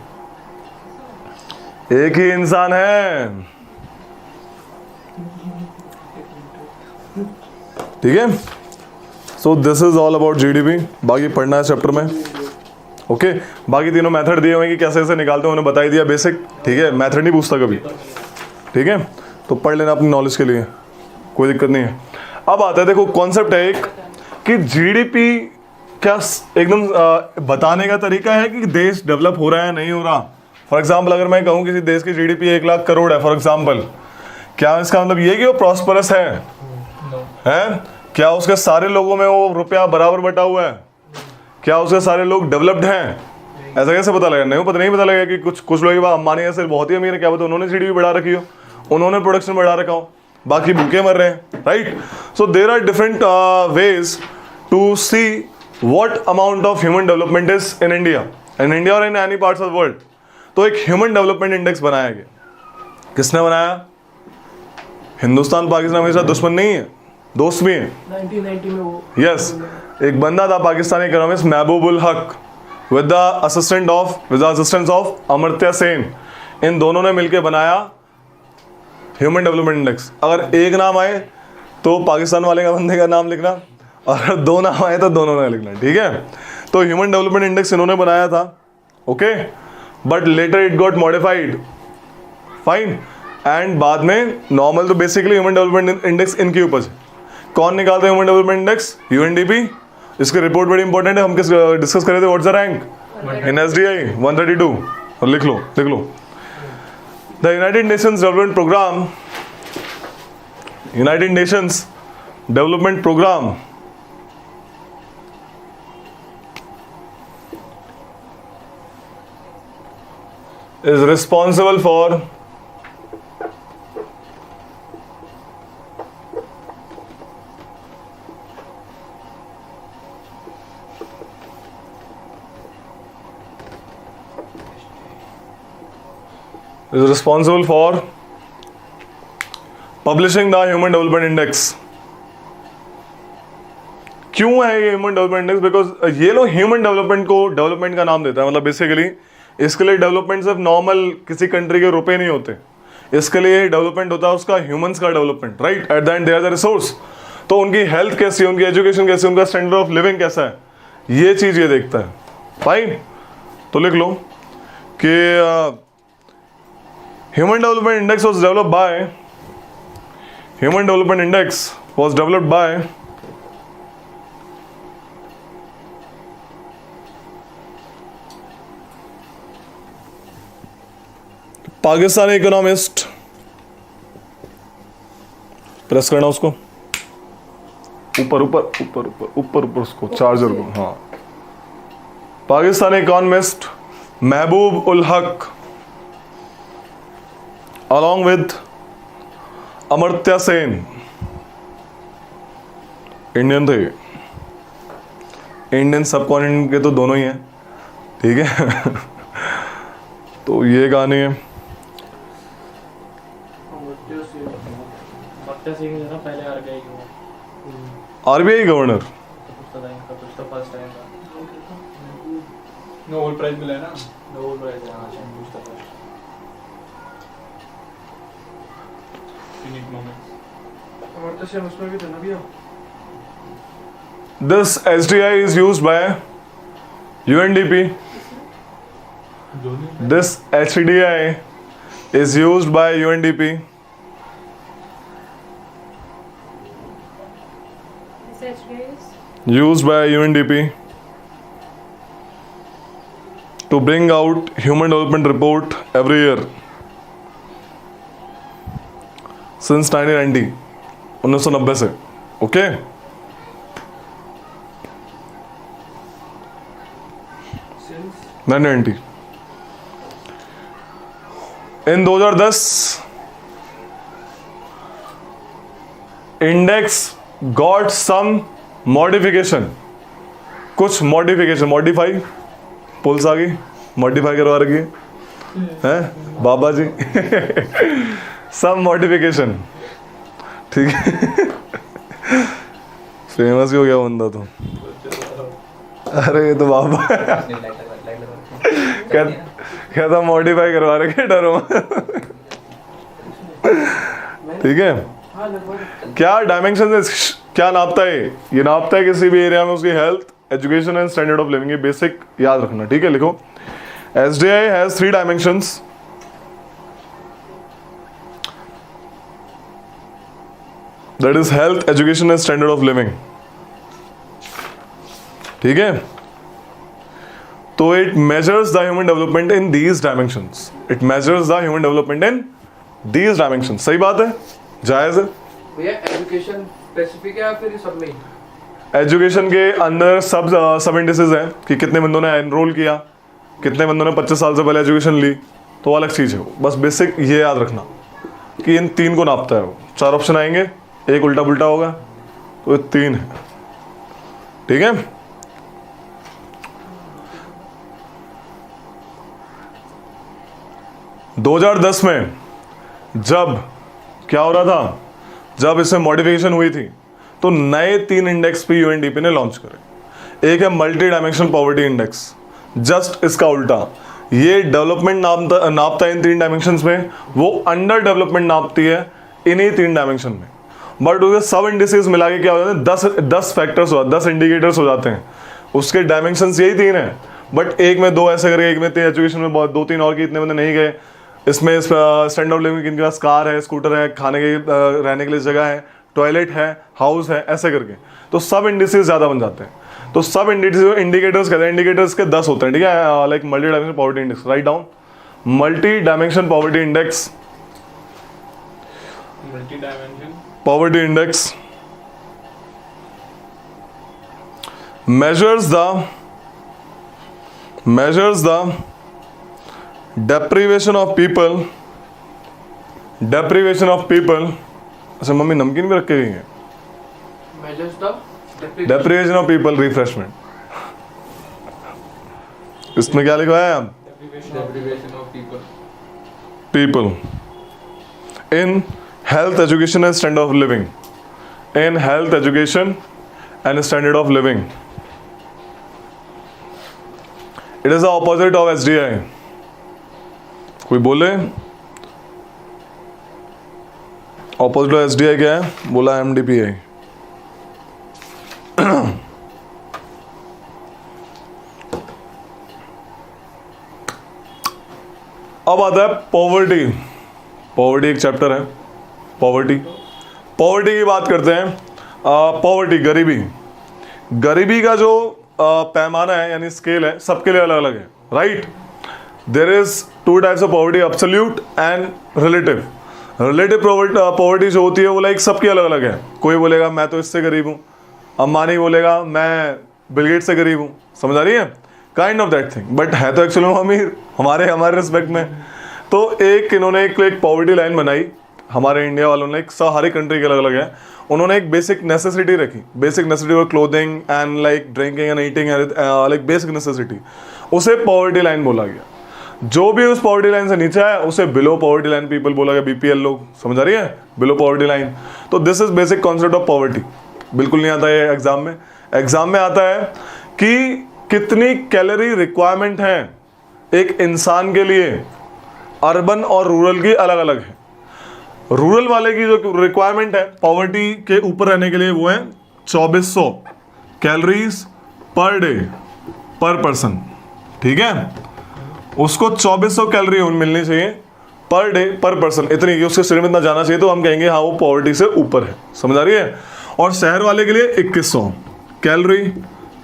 एक ही इंसान है. ठीक है. सो this is all about GDP. बाकी पढ़ना है चैप्टर में. ओके. बाकी तीनों मेथड दिए हुए हैं कि कैसे कैसे निकालते हैं, उन्होंने बताई दिया बेसिक. ठीक है. मेथड नहीं पूछता कभी. ठीक है. तो पढ़ लेना अपनी नॉलेज के लिए, कोई दिक्कत नहीं है. अब आता है, देखो कॉन्सेप्ट है एक कि जीडीपी क्या एकदम बताने का तरीका है कि देश डेवलप हो रहा है नहीं हो रहा. फॉर एग्जाम्पल अगर मैं कहूँ किसी देश की जीडीपी 1 लाख करोड़ है फॉर एग्जाम्पल, क्या इसका मतलब ये कि वो प्रॉस्परस है? क्या उसके सारे लोगों में वो रुपया बराबर बटा हुआ है? क्या उसके सारे लोग डेवलप्ड हैं? ऐसा कैसे पता लगेगा? नहीं पता लगेगा कि कुछ लोग अंबानी ऐसे बहुत ही अमीर है, क्या पता उन्होंने जीडीपी बढ़ा रखी हो, उन्होंने प्रोडक्शन बढ़ा रखा हो, बाकी भूखे मर रहे हैं. Right. So there are different ways to see what amount of human development is in India और in any parts of the world. तो एक ह्यूमन डेवलपमेंट इंडेक्स बनाया गया. किसने बनाया? हिंदुस्तान पाकिस्तान हमेशा दुश्मन नहीं है, दोस्त भी हैं. 1990 में वो यस. एक बंदा था Pakistani economist Mahbub ul Haq with the assistance of Amartya Sen. इन दोनों ने मिलकर बनाया ह्यूमन डेवलपमेंट इंडेक्स. अगर एक नाम आए तो पाकिस्तान वाले का बंदे का नाम लिखना, और अगर 2 नाम आए तो दोनों का लिखना. ठीक है. तो ह्यूमन डेवलपमेंट इंडेक्स इन्होंने बनाया था. Okay. But later it got modified. Fine. And बाद में नॉर्मल, तो बेसिकली ह्यूमन डेवलपमेंट इंडेक्स इनके ऊपर है. कौन निकालता है ह्यूमन डेवलपमेंट इंडेक्स? UNDP. इसकी रिपोर्ट बड़ी इंपॉर्टेंट है, हम किस डिस्कस कर रहे थे. What's the rank in SDI? 132. और लिख लो. The United Nations Development Programme, United Nations Development Programme is responsible for publishing the Human Development Index. क्यों है ये ह्यूमन डेवलपमेंट इंडेक्स? बिकॉज ये लोग ह्यूमन डेवलपमेंट को डेवलपमेंट का नाम देता है, मतलब बेसिकली इसके लिए डेवलपमेंट सिर्फ नॉर्मल किसी कंट्री के रुपए नहीं होते, इसके लिए डेवलपमेंट होता है उसका ह्यूमंस का development, right? At the end they are the resource. तो उनकी हेल्थ कैसी है, उनकी एजुकेशन कैसी है, उनका स्टैंडर्ड ऑफ लिविंग कैसा है, ये चीज ये देखता है। फाइन, तो लिख लो कि human development index was developed by, human development index was developed by Pakistani economist, press करना उसको ऊपर ऊपर ऊपर ऊपर ऊपर ऊपर उसको चार्जर को, हाँ। पाकिस्तानी इकोनॉमिस्ट महबूब उल हक along with Amartya Sen, Indian थे, इंडियन सब कॉन्टिनेंट के तो दोनों ही हैं, ठीक है। तो ये गाने हैं पहले आरबीआई गवर्नर, कुछ तो फर्स्ट टाइम था, नोबेल प्राइज मिला है ना। नोबेल प्राइज है, हाँ शायद कुछ तो first. In economics Amartya Sen उसमें भी था ना भैया। This SDI is used by UNDP. जो नहीं This HDI is used by UNDP. Used by UNDP to bring out human development report every year since 1990, 1990 से, ओके? Since 1990। इन 2010 इंडेक्स गॉट सम मॉडिफिकेशन, कुछ modification, modify, pools आ गई, modify करवा रखी है बाबा जी। सम modification, ठीक है। फेमस ही हो गया बंदा तो। अरे ये तो बाबा कहता मॉडिफाई करवा रखे, डरो। ठीक है, हाँ लगभग क्या डायमेंशन क्या नापता है? ये नापता है किसी भी एरिया में उसकी health, education and standard of living. ये बेसिक याद रखना, ठीक है? लिखो SDI has 3 dimensions. That is health, education and standard of living, ठीक है? तो it measures the human development in these dimensions, it measures the human development in these dimensions. सही बात है, जायज है। भैया एजुकेशन स्पेसिफिक है या फिर सब में? एजुकेशन के अंदर सब इंडिसेस हैं कि कितने बंदों ने एनरोल किया, कितने बंदों ने 25 साल से पहले एजुकेशन ली, तो अलग चीज़ है वो। बस बेसिक ये याद रखना कि इन 3 को नापता है वो। 4 ऑप्शन आएंगे, एक उल्टा पुल्टा होगा, तो ये 3 है, ठीक है? – 2010 में जब क्या हो रहा था, जब इसमें मॉडिफिकेशन हुई थी, तो नए 3 इंडेक्स पे यूएनडीपी ने लॉन्च करे। एक है multi dimensional poverty index, just इसका उल्टा। ये डेवलपमेंट नापता है इन 3 डायमेंशंस में, वो अंडर डेवलपमेंट नापती है इन्हीं 3 डायमेंशन में। बट उसके सब इंडिसेस मिला के क्या हो जाते हैं, 10 फैक्टर्स हो, 10 इंडिकेटर्स हो जाते हैं। उसके डायमेंशंस यही 3 हैं, बट एक में 2 ऐसे करके, एक में 3, एजुकेशन में बहुत 2-3 और की, इतने बंदे नहीं गए। इसमें स्टैंड ऑफ लिविंग किनके पास कार है, स्कूटर है, खाने के रहने के लिए जगह है, टॉयलेट है, हाउस है, ऐसे करके, तो सब इंडिसेस ज़्यादा बन जाते हैं। तो सब इंडिकेटर्स कहते हैं, इंडिकेटर्स के 10 होते हैं, ठीक है? Like multi dimensional poverty index, write down multi dimension poverty index, multi dimension poverty index measures the deprivation of people, अच्छा मम्मी नमकीन भी रखे गई हैं, measures the deprivation of people refreshment, इसमें क्या लिखा है? deprivation of people in health education and standard of living, in health education and standard of living. It is the opposite of SDI. कोई बोले ऑपोजिट ऑफ SDI क्या है? बोला MDPI. अब आता है पॉवर्टी. पॉवर्टी एक चैप्टर है. पॉवर्टी की बात करते हैं. पॉवर्टी गरीबी. गरीबी का जो पैमाना है यानी स्केल है सबके लिए अलग अलग है. Right. There is two types of poverty, absolute and relative. Relative poverty जो होती है वो लाइक सबकी अलग अलग है. कोई बोलेगा मैं तो इससे गरीब हूँ, अंबानी बोलेगा मैं बिल गेट्स से गरीब हूँ. समझ आ रही है? Kind of that thing. But है तो एक्चुअली अमीर हमारे रिस्पेक्ट में. तो एक इन्होंने एक पॉवर्टी लाइन बनाई हमारे इंडिया वालों ने. हर एक कंट्री के अलग अलग है. उन्होंने एक बेसिक नेसेसिटी रखी. बेसिक नेसेसिटी और clothing and like drinking and eating like basic necessity. उसे पॉवर्टी लाइन बोला गया. जो भी उस पॉवर्टी लाइन से नीचे है उसे बिलो पॉवर्टी लाइन पीपल बोला गया. BPL लोग. समझ आ रही है? Below poverty line. तो this is basic concept of poverty. बिल्कुल नहीं आता है एग्जाम में. एग्जाम में आता है कि कितनी कैलोरी रिक्वायरमेंट है एक इंसान के लिए. अर्बन और रूरल की अलग अलग है. रूरल वाले की जो रिक्वायरमेंट है पॉवर्टी के ऊपर रहने के लिए वो है 2400 कैलोरीज पर डे पर पर्सन. ठीक है. उसको 2400 कैलोरी मिलनी चाहिए पर डे पर पर्सन. इतनी उसके शरीर में इतना जाना चाहिए तो हम कहेंगे हाँ वो पॉवर्टी से ऊपर है. समझ आ रही है? और शहर वाले के लिए 2100 कैलोरी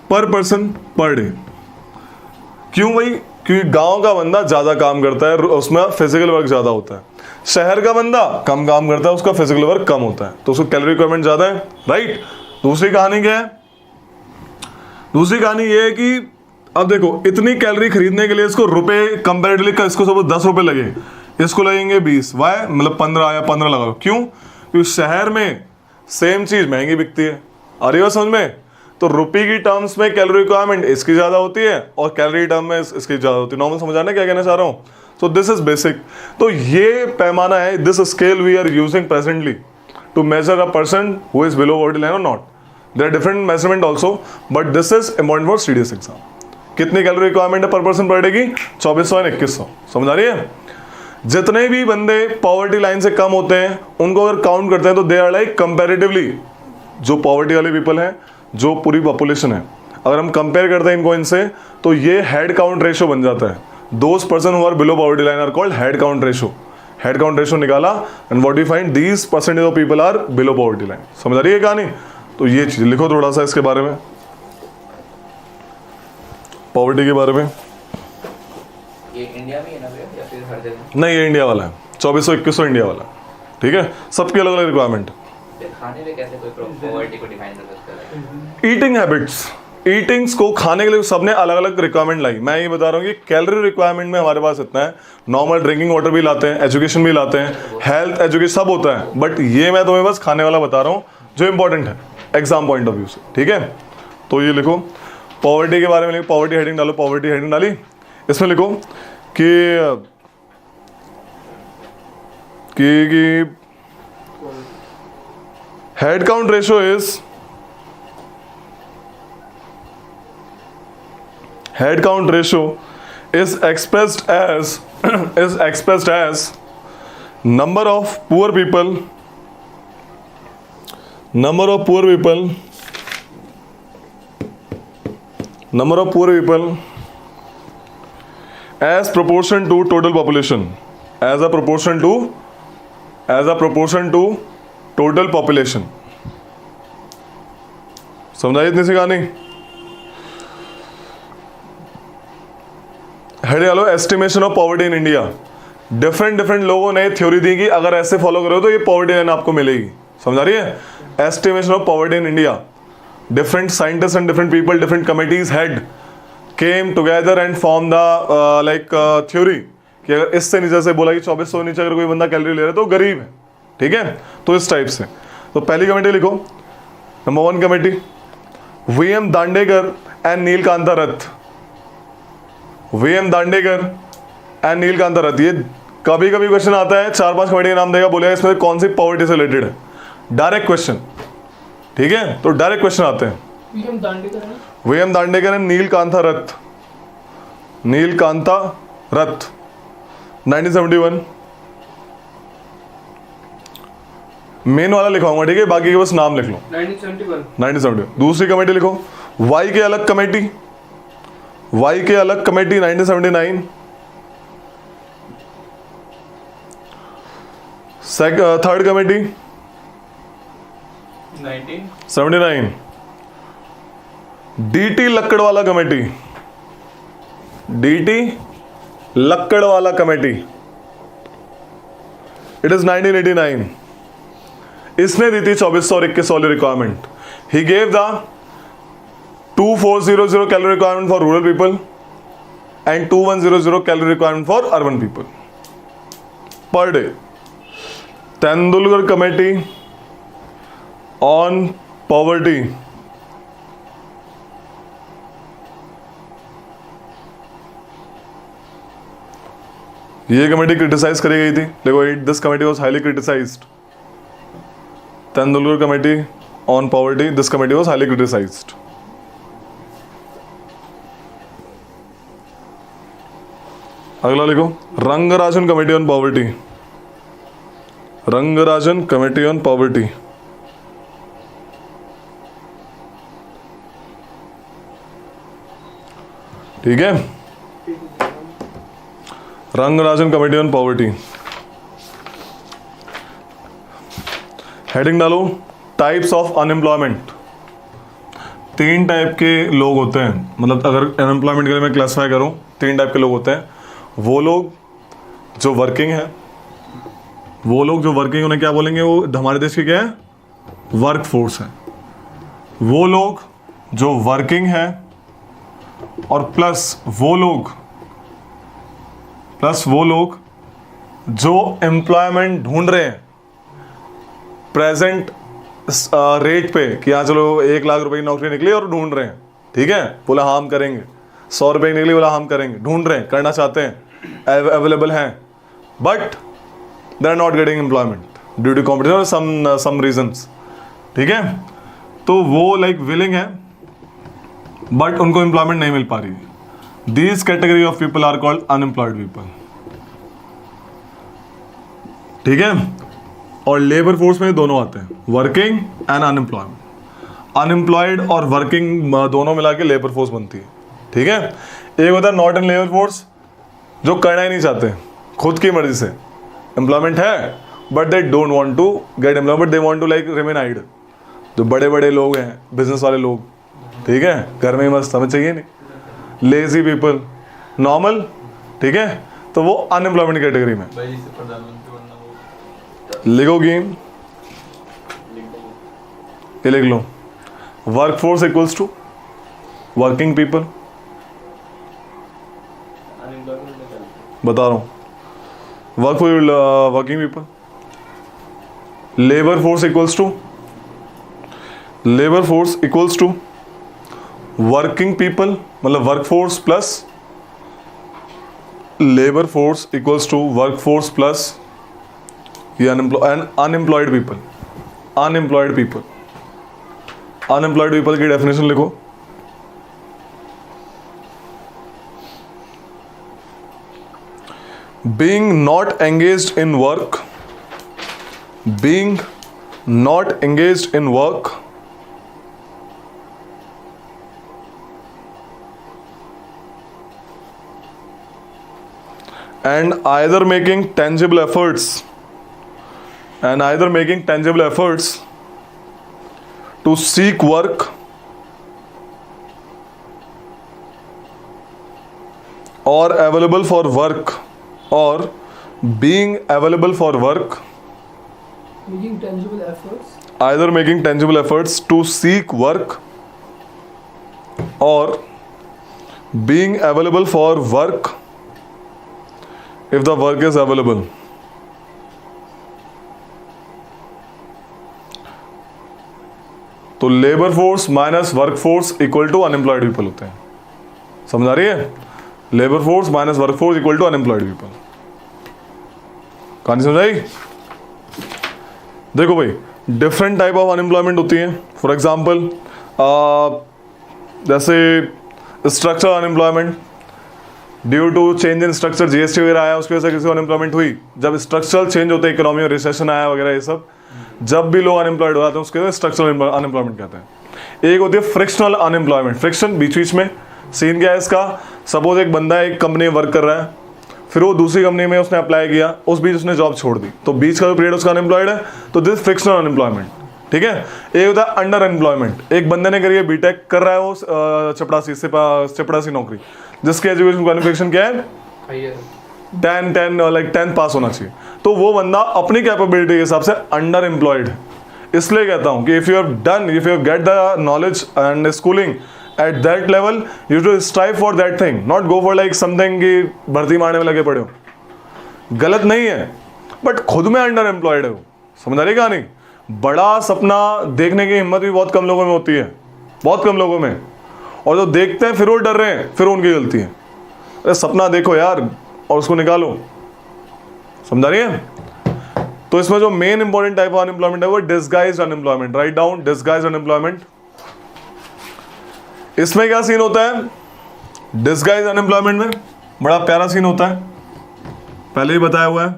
पर पर्सन पर डे. क्यों भाई? क्योंकि गांव का बंदा ज्यादा काम करता है, उसमें फिजिकल वर्क ज्यादा होता है. शहर का बंदा कम काम करता है, उसका फिजिकल वर्क कम होता है, तो उसको कैलोरी रिक्वायरमेंट ज्यादा है. राइट. दूसरी कहानी क्या है? दूसरी कहानी ये है कि अब देखो इतनी कैलोरी खरीदने के लिए इसको रुपए कंपेरेटिवली इसको सब 10 रुपए लगे, इसको लगेंगे 20. वाई? मतलब 15 या 15 लगा लो. क्यों? क्योंकि शहर में सेम चीज महंगी बिकती है. आ रही हो समझ में? तो रुपये की टर्म्स में कैलोरी रिक्वायरमेंट इसकी ज्यादा होती है और कैलोरी टर्म में इसकी ज्यादा होती है. नॉर्मल समझ आना क्या कहना चाह रहा हूँ? So this is basic. तो ये पैमाना है, this scale we are using presently to measure a person who is below poverty line और not. There are different measurement also but this is important for CDS exam. कितनी calorie requirement है per person per day की? 2400 और 2100. समझ आ रही है? जितने भी बंदे पॉवर्टी लाइन से कम होते हैं उनको अगर काउंट करते हैं तो दे आर लाइक कंपेरेटिवली जो पॉवर्टी वाले पीपल हैं, जो पूरी पॉपुलेशन है, अगर हम कंपेयर करते हैं इनको इनसे तो ये हेड काउंट रेशो बन जाता है. Those persons who are below poverty line are called head count ratio. Head count ratio निकाला and what you find these percentage of people are below poverty line. समझ आ रही है कहानी? तो ये चीज लिखो थोड़ा सा इसके बारे में, पॉवर्टी के बारे में. ये इंडिया में है ना भैया या फिर हर जगह? नहीं ये इंडिया वाला है. 2400-2100 इंडिया वाला. ठीक है. सबकी अलग अलग रिक्वायरमेंट. खाने में कैसे कोई पॉवर्टी को डिफाइन कर सकता है? Eating habits. ईटिंग्स को खाने के लिए सबने अलग अलग रिक्वायरमेंट लाई. मैं ये बता रहा हूँ कि कैलोरी रिक्वायरमेंट में हमारे पास इतना है. नॉर्मल ड्रिंकिंग वाटर भी लाते हैं, एजुकेशन भी लाते हैं, हेल्थ एजुकेशन सब होता है. बट ये मैं तुम्हें बस खाने वाला बता रहा हूँ जो इंपॉर्टेंट है एग्जाम पॉइंट ऑफ व्यू से. ठीक है. तो ये लिखो पॉवर्टी के बारे में. लिखो पॉवर्टी हेडिंग डालो. पॉवर्टी हेडिंग डाली. इसमें लिखो कि head count ratio is expressed as number of poor people as proportion to total population, as a proportion to total population. समझाइए इतनी सी कहानी. हेड डालो estimation of poverty in India. Different लोगों ने थ्योरी दी कि अगर ऐसे फॉलो करो तो ये पॉवर्टी लाइन आपको मिलेगी। समझ आ रही है? Estimation of poverty in India. Different scientist and different people, different committees head came together and form the like theory कि अगर इससे नीचे से बोला कि 2400 नीचे अगर कोई बंदा कैलोरी ले रहा है तो गरीब है। ठीक है, तो इस टाइप से। तो पहली कमेटी लिखो, number 1 committee V M Dandekar and Nilakantha Rath. V M Dandekar and Nilakantha रथ, ये कभी कभी क्वेश्चन आता है, 4-5 कमेटी का नाम देगा, बोलेगा इसमें कौन सी पॉवर्टी से रिलेटेड है। डायरेक्ट क्वेश्चन, ठीक है, तो डायरेक्ट क्वेश्चन आते हैं। वीएम दांडेकर है। VM Dandekar and Nilakantha Rath. Neelakanta Rath 1971। Main वाला लिखाऊंगा, ठीक है, बाकी के बस नाम लिख लो। 1971। 1971। दूसरी कमेटी लिखो, Y K Alagh committee. Y K Alagh committee 1979। Third committee 79। DT Lakdawala committee. DT Lakdawala committee, it is 1989। इसने दी थी 2400 और 2100 वाली requirement. He gave the 2400 calorie requirement for rural people and 2100 calorie requirement for urban people per day. Tendulkar committee on poverty, ये committee criticise करी गई थी। देखो, this committee was highly criticised. Tendulkar committee on poverty, this committee was highly criticised. अगला लिखो, Rangarajan committee on poverty. Rangarajan committee on poverty, ठीक है, Rangarajan committee on poverty. Heading डालो, टाइप्स ऑफ अनएम्प्लॉयमेंट। 3 टाइप के लोग होते हैं, मतलब अगर अनएम्प्लॉयमेंट के लिए मैं क्लासिफाई करूं, 3 टाइप के लोग होते हैं। वो लोग जो वर्किंग है, वो लोग जो वर्किंग, उन्हें क्या बोलेंगे, वो हमारे देश की क्या है, वर्क फोर्स है। वो लोग जो वर्किंग है और प्लस वो लोग जो एम्प्लॉयमेंट ढूंढ रहे हैं प्रेजेंट रेट पे, कि हाँ चलो 1 लाख रुपए की नौकरी निकली और ढूंढ रहे हैं, ठीक है, बोला हाँ हम करेंगे। 100 रुपए की निकली, बोला हम करेंगे, ढूंढ रहे हैं, करना चाहते हैं, अवेलेबल हैं, but they are not getting employment due to competition और सम रीजंस, ठीक है। तो वो लाइक विलिंग है बट उनको एम्प्लॉयमेंट नहीं मिल पा रही। These category of people are called unemployed people, ठीक है। और लेबर फोर्स में दोनों आते हैं, वर्किंग एंड अनएम्प्लॉयमेंट। अनएम्प्लॉयड और वर्किंग दोनों मिला के लेबर फोर्स बनती है, ठीक है। एक होता है नॉट इन लेबर फोर्स, जो करना ही नहीं चाहते, खुद की मर्जी से एम्प्लॉयमेंट है but they don't want to get employment, but they want to like remain idle. जो बड़े बड़े लोग हैं, बिजनेस वाले लोग, ठीक है, घर में ही मस्त, हमें चाहिए नहीं। लेजी पीपल, नॉर्मल, ठीक है, तो वो अनएम्प्लॉयमेंट कैटेगरी में। लिखोगी, ये लिख लो, work force equals to working people. बता रहा हूँ, working people. Labour force equals to working people, मतलब work force plus labour force equals to work force plus ये अनएम्प्लॉयड पीपल। अनएम्प्लॉयड पीपल की डेफिनेशन लिखो, being not engaged in work and either making tangible efforts to seek work और available for work और being available for work, Making tangible efforts. either making tangible efforts to seek work or being available for work if the work is available. तो labour force minus work force equal to unemployed people होते हैं, समझ आ रही है? Labour force minus work force equal to unemployed people. कहानी समझ आई? देखो भाई, डिफरेंट टाइप ऑफ अनएम्प्लॉयमेंट होती है। फॉर एग्जांपल जैसे structural unemployment, due to change in structure, GST वगैरह आया, उसकी वजह से किसी को अनएम्प्लॉयमेंट हुई। जब स्ट्रक्चरल चेंज होते हैं, इकोनॉमी में रिसेशन आया वगैरह, ये सब जब भी लोग अनएम्प्लॉयड हो जाते हैं उसके स्ट्रक्चरल अनएम्प्लॉयमेंट कहते हैं। एक होती है फ्रिक्शनल अनएम्प्लॉयमेंट। फ्रिक्शन बीच बीच में, सीन क्या है इसका? सपोज एक बंदा एक कंपनी में वर्क कर रहा है, फिर वो दूसरी कंपनी में उसने अप्लाई किया, उस बीच उसने जॉब छोड़ दी, तो बीच का जो पीरियड उसका अनएम्प्लॉयड है, तो दिस फ्रिक्शनल अनएम्प्लॉयमेंट। ठीक है। एक होता है अंडर एम्प्लॉयमेंट। एक बंदे ने करी है बीटेक कर रहा है वो चपड़ासी नौकरी, जिसकी एजुकेशन क्वालिफिकेशन क्या है? Higher. 10 पास होना चाहिए, तो वो बंदा अपनी कैपेबिलिटी के हिसाब से अंडर एम्प्लॉयड है। इसलिए कहता हूँ कि if you have get the knowledge and schooling at that level, you to strive for that thing, not go for like something कि भर्ती मारने में लगे पड़े हो। गलत नहीं है, बट खुद में अंडर एम्प्लॉयड है वो। समझ आ रही कहानी? बड़ा सपना देखने की हिम्मत भी बहुत कम लोगों में होती है, बहुत कम लोगों में, और जो देखते हैं फिर वो डर रहे हैं, फिर उनकी गलती है। अरे सपना देखो यार और उसको निकालो। समझा रही है? तो इसमें जो main important type of unemployment है वो disguised unemployment. Write down, disguised unemployment. इसमें क्या सीन होता है? डिसगाइज्ड अनएम्प्लॉयमेंट में बड़ा प्यारा सीन होता है, पहले ही बताया हुआ है।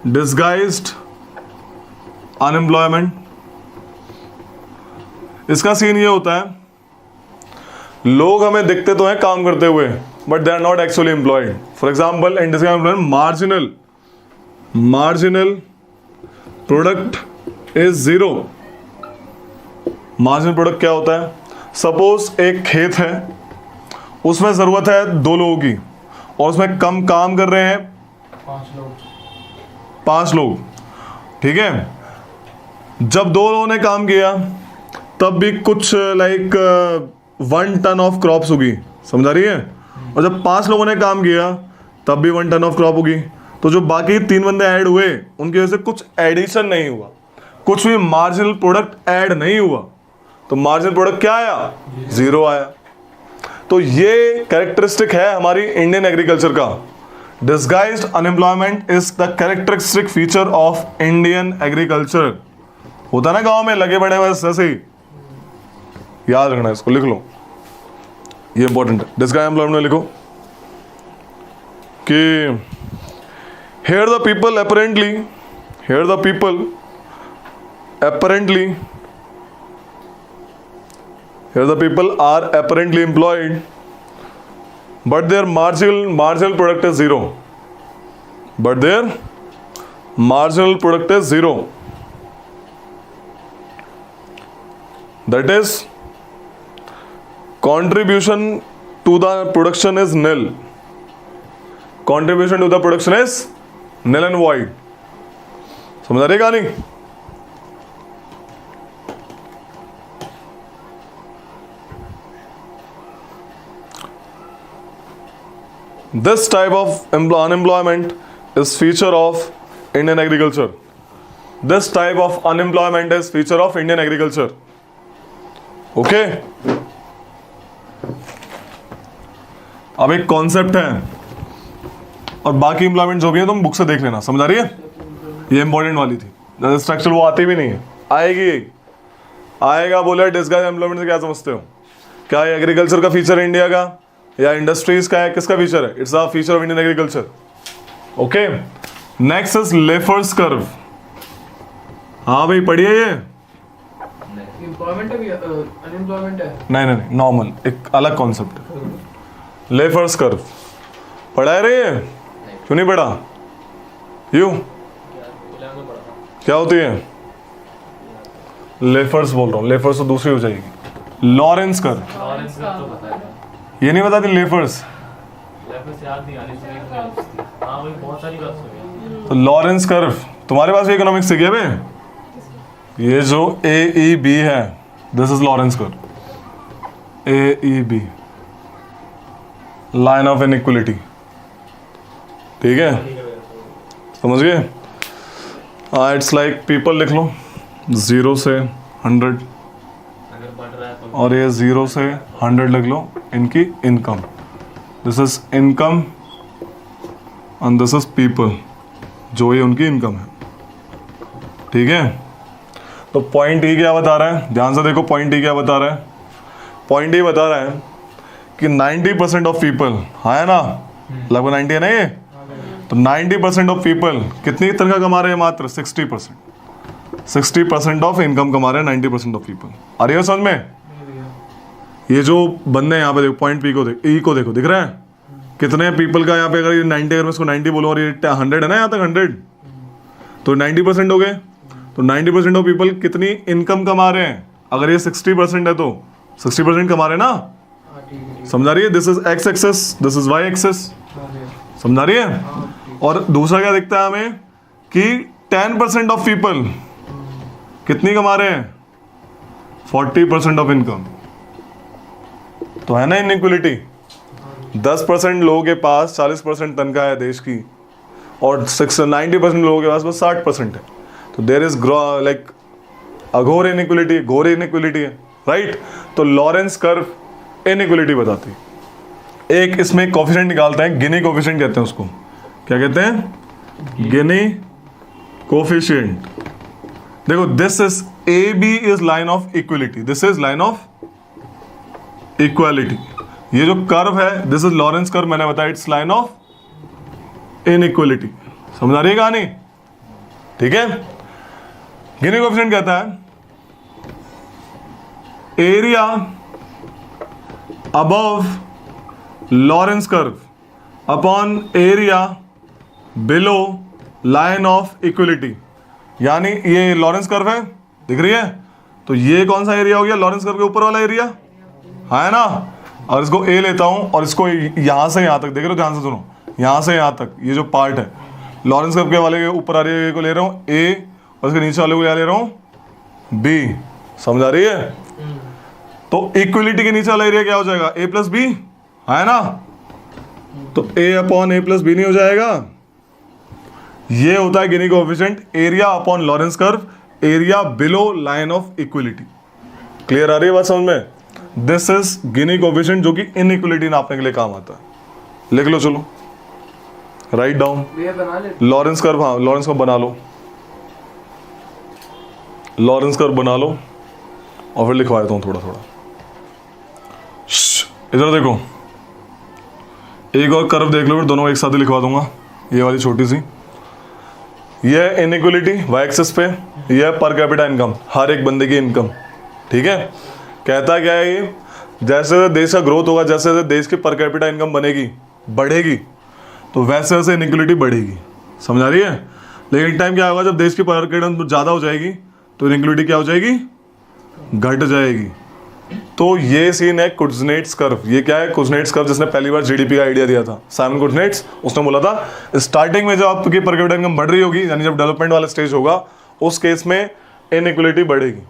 डिसगाइज्ड अनएम्प्लॉयमेंट, इसका सीन ये होता है, लोग हमें दिखते तो हैं काम करते हुए, but they are not actually employed. For example, in disguised employment, marginal product is zero. Marginal product क्या होता है? सपोज एक खेत है, उसमें जरूरत है 2 लोगों की, और उसमें कम काम कर रहे हैं 5 लोग। ठीक है। जब 2 लोगों ने काम किया तब भी कुछ लाइक 1 टन ऑफ क्रॉप्स होगी। समझा रही है? और जब 5 लोगों ने काम किया तब भी 1 टन ऑफ क्रॉप होगी। तो जो बाकी 3 बंदे ऐड हुए उनकी वजह से कुछ एडिशन नहीं हुआ, कुछ भी मार्जिनल प्रोडक्ट ऐड नहीं हुआ, तो मार्जिनल प्रोडक्ट क्या आया? जीरो आया। तो ये कैरेक्टरिस्टिक है हमारी इंडियन एग्रीकल्चर का। Disguised unemployment is the characteristic feature of Indian agriculture. होता ना गांव में लगे बड़े बस ऐसे ही, याद रखना, इसको लिख लो, ये इंपॉर्टेंट है। डिसगाइज्ड एम्प्लॉयमेंट में लिखो कि here the people are apparently employed, but their marginal product is zero. That is, contribution to the production is nil. Contribution to the production is nil and void. समझ आ रही कहानी? This type of unemployment is feature of Indian agriculture. This type of unemployment is feature of Indian agriculture. Okay? अब एक concept है, और बाकी employment जो भी है तुम बुक से देख लेना। समझ आ रही है? ये इंपॉर्टेंट वाली थी। जैसे स्ट्रक्चर वो आती भी नहीं है, आएगी, आएगा। बोले डिसगाइज्ड एम्प्लॉयमेंट से क्या समझते हो? क्या ये एग्रीकल्चर का फीचर है इंडिया का, या इंडस्ट्रीज का है? किसका फीचर है? It's a feature of Indian agriculture. Okay, next is Laffer's curve. हाँ भाई पढ़िए ये। एम्प्लॉयमेंट है, अनएम्प्लॉयमेंट है। नहीं, नॉर्मल एक अलग कॉन्सेप्ट है। लेफर्स कर्व पढ़ा है रे? क्यों नहीं पढ़ा? यू क्या होती है? लेफर्स बोल रहा हूँ, लेफर्स तो दूसरी हो जाएगी। Lawrence curve. ये नहीं बताती लेफर्स? लेफ्ट से याद नहीं आ रही थी। हाँ वही बहुत सारी बात हो तो लॉरेंस कर्व तुम्हारे पास भी इकोनॉमिक्स सीखे बे? ये जो AEB है, this is Lawrence curve. AEB, line of inequality. ठीक है, समझ गए? हाँ, इट्स लाइक पीपल लिख लो 0 से 100, अगर बढ़ रहा है तो और ये 0 से 100 लिख लो इनकी income. This is income and this is people, जो ये उनकी इनकम है। ठीक है, तो पॉइंट ई क्या बता रहा है? ध्यान से देखो, पॉइंट ई क्या बता रहा है? पॉइंट ई बता रहा है कि 90% ऑफ पीपल, हाँ है ना, लगभग 90 है ना ये, तो 90% ऑफ पीपल कितनी तनख्वाह कमा रहे हैं? मात्र 60%। 60% ऑफ इनकम कमा रहे हैं 90% ऑफ पीपल। आ रही है समझ में? ये जो बंदे हैं यहाँ पे देखो, पॉइंट पी को देखो, ई को देखो, दिख रहा है कितने पीपल का यहाँ पे? अगर ये 90, अगर मैं इसको 90 बोलूँ और ये 100 है ना यहाँ तक 100, तो 90% हो गए। तो 90% ऑफ पीपल कितनी इनकम कमा रहे हैं? अगर ये 60% है तो 60% कमा रहे हैं ना? हाँ ठीक है। समझा रही है? This is X axis, this is Y axis. समझा रही है? और दूसरा क्या दिखता है हमें कि 10% ऑफ पीपल कितनी कमा रहे हैं? 40% ऑफ इनकम। तो है ना इनइक्वलिटी? 10% लोगों के पास 40% तनख्वाह है देश की, और 90% लोगों के पास बस 60% है। तो देयर इज लाइक अघोर इनइक्वलिटी, घोर इनइक्वलिटी है, राइट? तो लॉरेंस कर्व इनइक्वलिटी बताती है। एक इसमें कोफिशिएंट निकालते हैं, गिनी कोफिशिएंट कहते हैं उसको। क्या कहते हैं? गिनी कोफिशिएंट। देखो, this is AB is line of equality, this is line of equality. ये जो कर्व है, दिस इज लॉरेंस कर्व, मैंने बताया इट्स लाइन ऑफ इनइक्वलिटी। समझ आ रही है कहानी? ठीक है, गिनी कोफिशिएंट कहता है area above Lawrence curve upon area below line of equality. यानी ये लॉरेंस कर्व है, दिख रही है? तो ये कौन सा एरिया हो गया? लॉरेंस कर्व के ऊपर वाला एरिया, है ना? और इसको A लेता हूं और इसको यहां से यहां तक, देख रहे हो? ध्यान से सुनो, यहां से यहां तक ये जो पार्ट है लॉरेंस कर्व के वाले के ऊपर आ रही है को ले रहा हूं A, और इसके नीचे वाले को क्या ले रहा हूं? B। समझ आ रही है? तो इक्वलिटी के नीचे वाला एरिया क्या हो जाएगा? A प्लस B, है ना? तो A upon A plus B नहीं हो जाएगा? ये होता है Gini coefficient, area upon Lorenz curve, area below line of equality. Clear आ रही है बात समझ में? दिस इज गिनी कोएफिशिएंट, जो कि इनइक्वलिटी नापने के लिए काम आता है। लिख लो, चलो राइट डाउन। भैया बना ले। लॉरेंस कर्व, हाँ लॉरेंस कर्व बना लो, लॉरेंस कर्व बना लो, और फिर लिखवा देता हूं थोड़ा थोड़ा। इधर देखो, एक और कर्व देख लो, फिर दोनों एक साथ ही लिखवा दूंगा। ये वाली छोटी सी, ये इनइक्वलिटी वाई एक्सिस पे, ये पर कैपिटा इनकम, हर एक बंदे की इनकम। ठीक है, कहता क्या है ये? जैसे देश का ग्रोथ होगा, जैसे जैसे देश की पर कैपिटा इनकम बनेगी, बढ़ेगी, तो वैसे वैसे इनइक्वलिटी बढ़ेगी। समझ आ रही है? लेकिन टाइम क्या होगा, जब देश की पर कैपिटा इनकम ज़्यादा हो जाएगी तो इनइक्वलिटी क्या हो जाएगी? घट जाएगी। तो ये सीन है कुज़नेट्स कर्व। ये क्या है? कुज़नेट्स कर्व, जिसने पहली बार जीडीपी का आइडिया दिया था, साइमन कुज़नेट्स। उसने बोला था स्टार्टिंग में जब आपकी पर कैपिटा इनकम बढ़ रही होगी, यानी जब डेवलपमेंट वाला स्टेज होगा, उस केस में इनइक्वलिटी बढ़ेगी।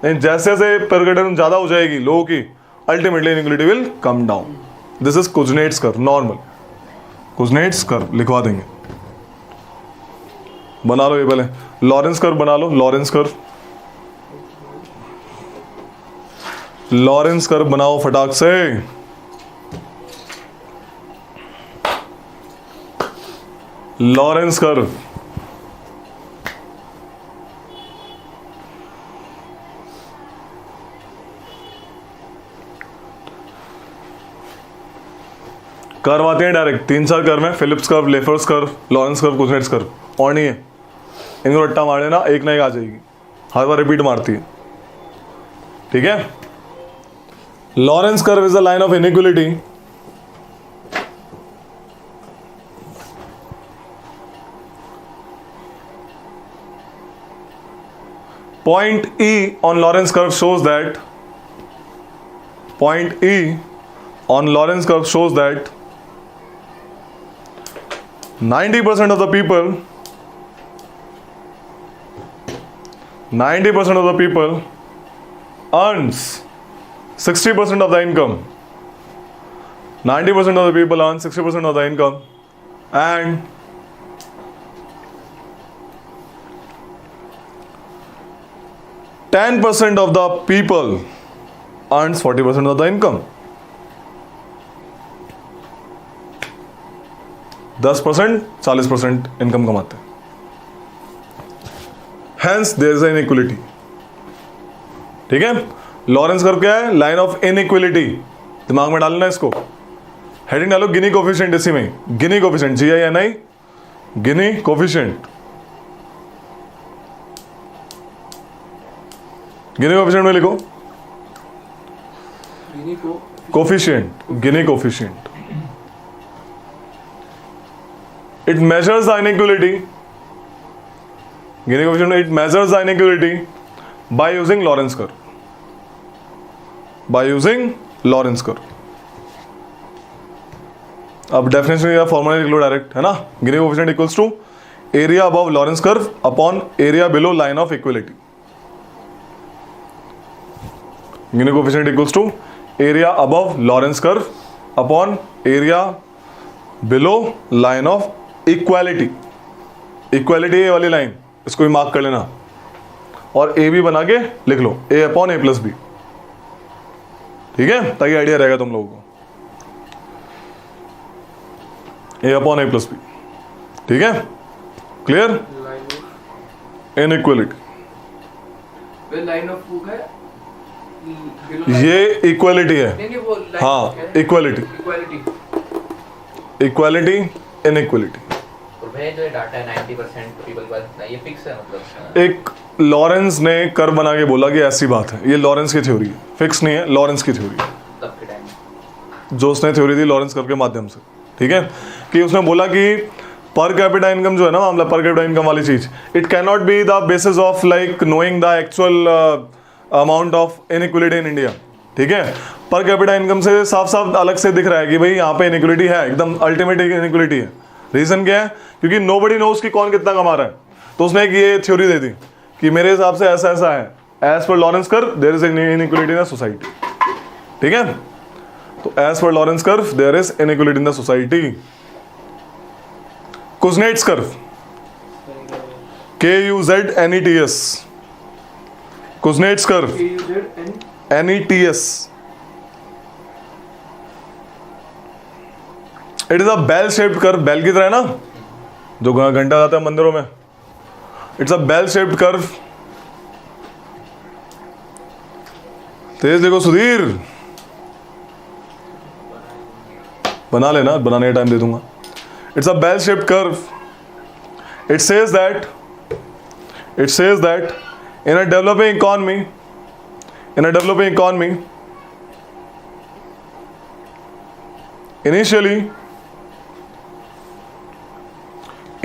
लेकिन जैसे जैसे पर कैपिटा इनकम ज़्यादा हो जाएगी लोगों की, ultimately inequality will come down. This is Kuznets curve, normal Kuznets curve लिखवा देंगे। बना लो ये पहले, लॉरेंस कर्व बना लो, लॉरेंस कर्व, लॉरेंस कर्व बनाओ फटाक से। लॉरेंस कर्व, कर्व आते हैं डायरेक्ट, 3-4 कर्व है, Phillips curve, Laffer's curve, Lorenz curve, Kuznets curve, और नहीं है। इनको रट्टा मार लेना, एक ना एक आ जाएगी, हर बार रिपीट मारती है। ठीक है, Lawrence curve is a line of inequality point E on Lorentz curve shows that point E on Lorentz curve shows that 90% of the people 90% of the people earns 60% of the income. 90% of the people earn 60% of the income, and 10% of the people earns 40% of the income. 10% 40% income कमाते हैं. Hence there is an inequality. ठीक है. Lawrence curve क्या है? Line of inequality. दिमाग में डालना इसको. हेडिंग डालो गिनी कोफिशिएंट. इसी में गिनी कोफिशिएंट, GINI, गिनी कोफिशिएंट. गिनी कोफिशिएंट में लिखो coefficient. Guinea coefficient. It measures the inequality. Gini coefficient, it measures the inequality by using Lorentz curve. By using Lorentz curve. अब डेफिनेशन या फॉर्मूला लिख लो डायरेक्ट, है ना. Gini coefficient equals to area above Lorentz curve upon area below line of equality. Gini coefficient equals to area above Lorentz curve upon area below line of equality. Equality ये वाली line, इसको भी mark कर लेना और ए भी बना के लिख लो, ए अपॉन ए प्लस बी. ठीक है, ताकि आइडिया रहेगा तुम लोगों को. ए अपॉन ए प्लस बी. ठीक है, clear. Inequality line of book है, ये इक्वालिटी है. नहीं वो line हाँ, इक्वालिटी. Equality inequality. जो डाटा है 90% पीपल पास, ये फिक्स है मतलब. एक लॉरेंस ने कर्व बना के बोला कि ऐसी बात है. ये लॉरेंस की थ्योरी है, फिक्स नहीं है, लॉरेंस की थ्योरी है. तब के टाइम जो उसने थ्योरी दी लॉरेंस कर्व के माध्यम से. ठीक है, कि उसने बोला कि पर कैपिटा इनकम जो है ना मामला, पर कैपिटा इनकम वाली चीज, it can not be the basis of like knowing the actual amount of inequality in India. ठीक है, पर कैपिटा इनकम से साफ साफ अलग से दिख रहा है कि भाई यहाँ पे इनइक्वालिटी है, एकदम अल्टीमेट इनइक्वालिटी है. रीजन क्या है? क्योंकि नोबडी नोस कि कौन कितना कमा रहा है. तो उसने एक ये थ्योरी दे दी कि मेरे हिसाब से ऐसा ऐसा है. As per Lorenz curve there is inequality in the society. ठीक है, तो as per Lorenz curve there is inequality in the society. Kuznets curve, KUZNETS. Kuznets curve NETS. It is a bell shaped curve. Bell की तरह है ना, जो घंटा जाता है मंदिरों में. It's a bell shaped curve. तेज देखो सुधीर, बना लेना, बनाने का टाइम दे दूंगा. It's a bell shaped curve. It says that in a developing economy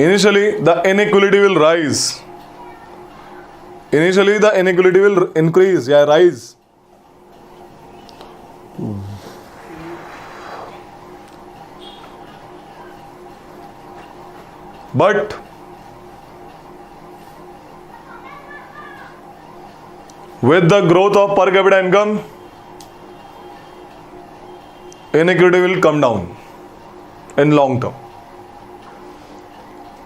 initially the inequality will rise. Initially the inequality will increase, rise. But with the growth of per capita income, inequality will come down in long term.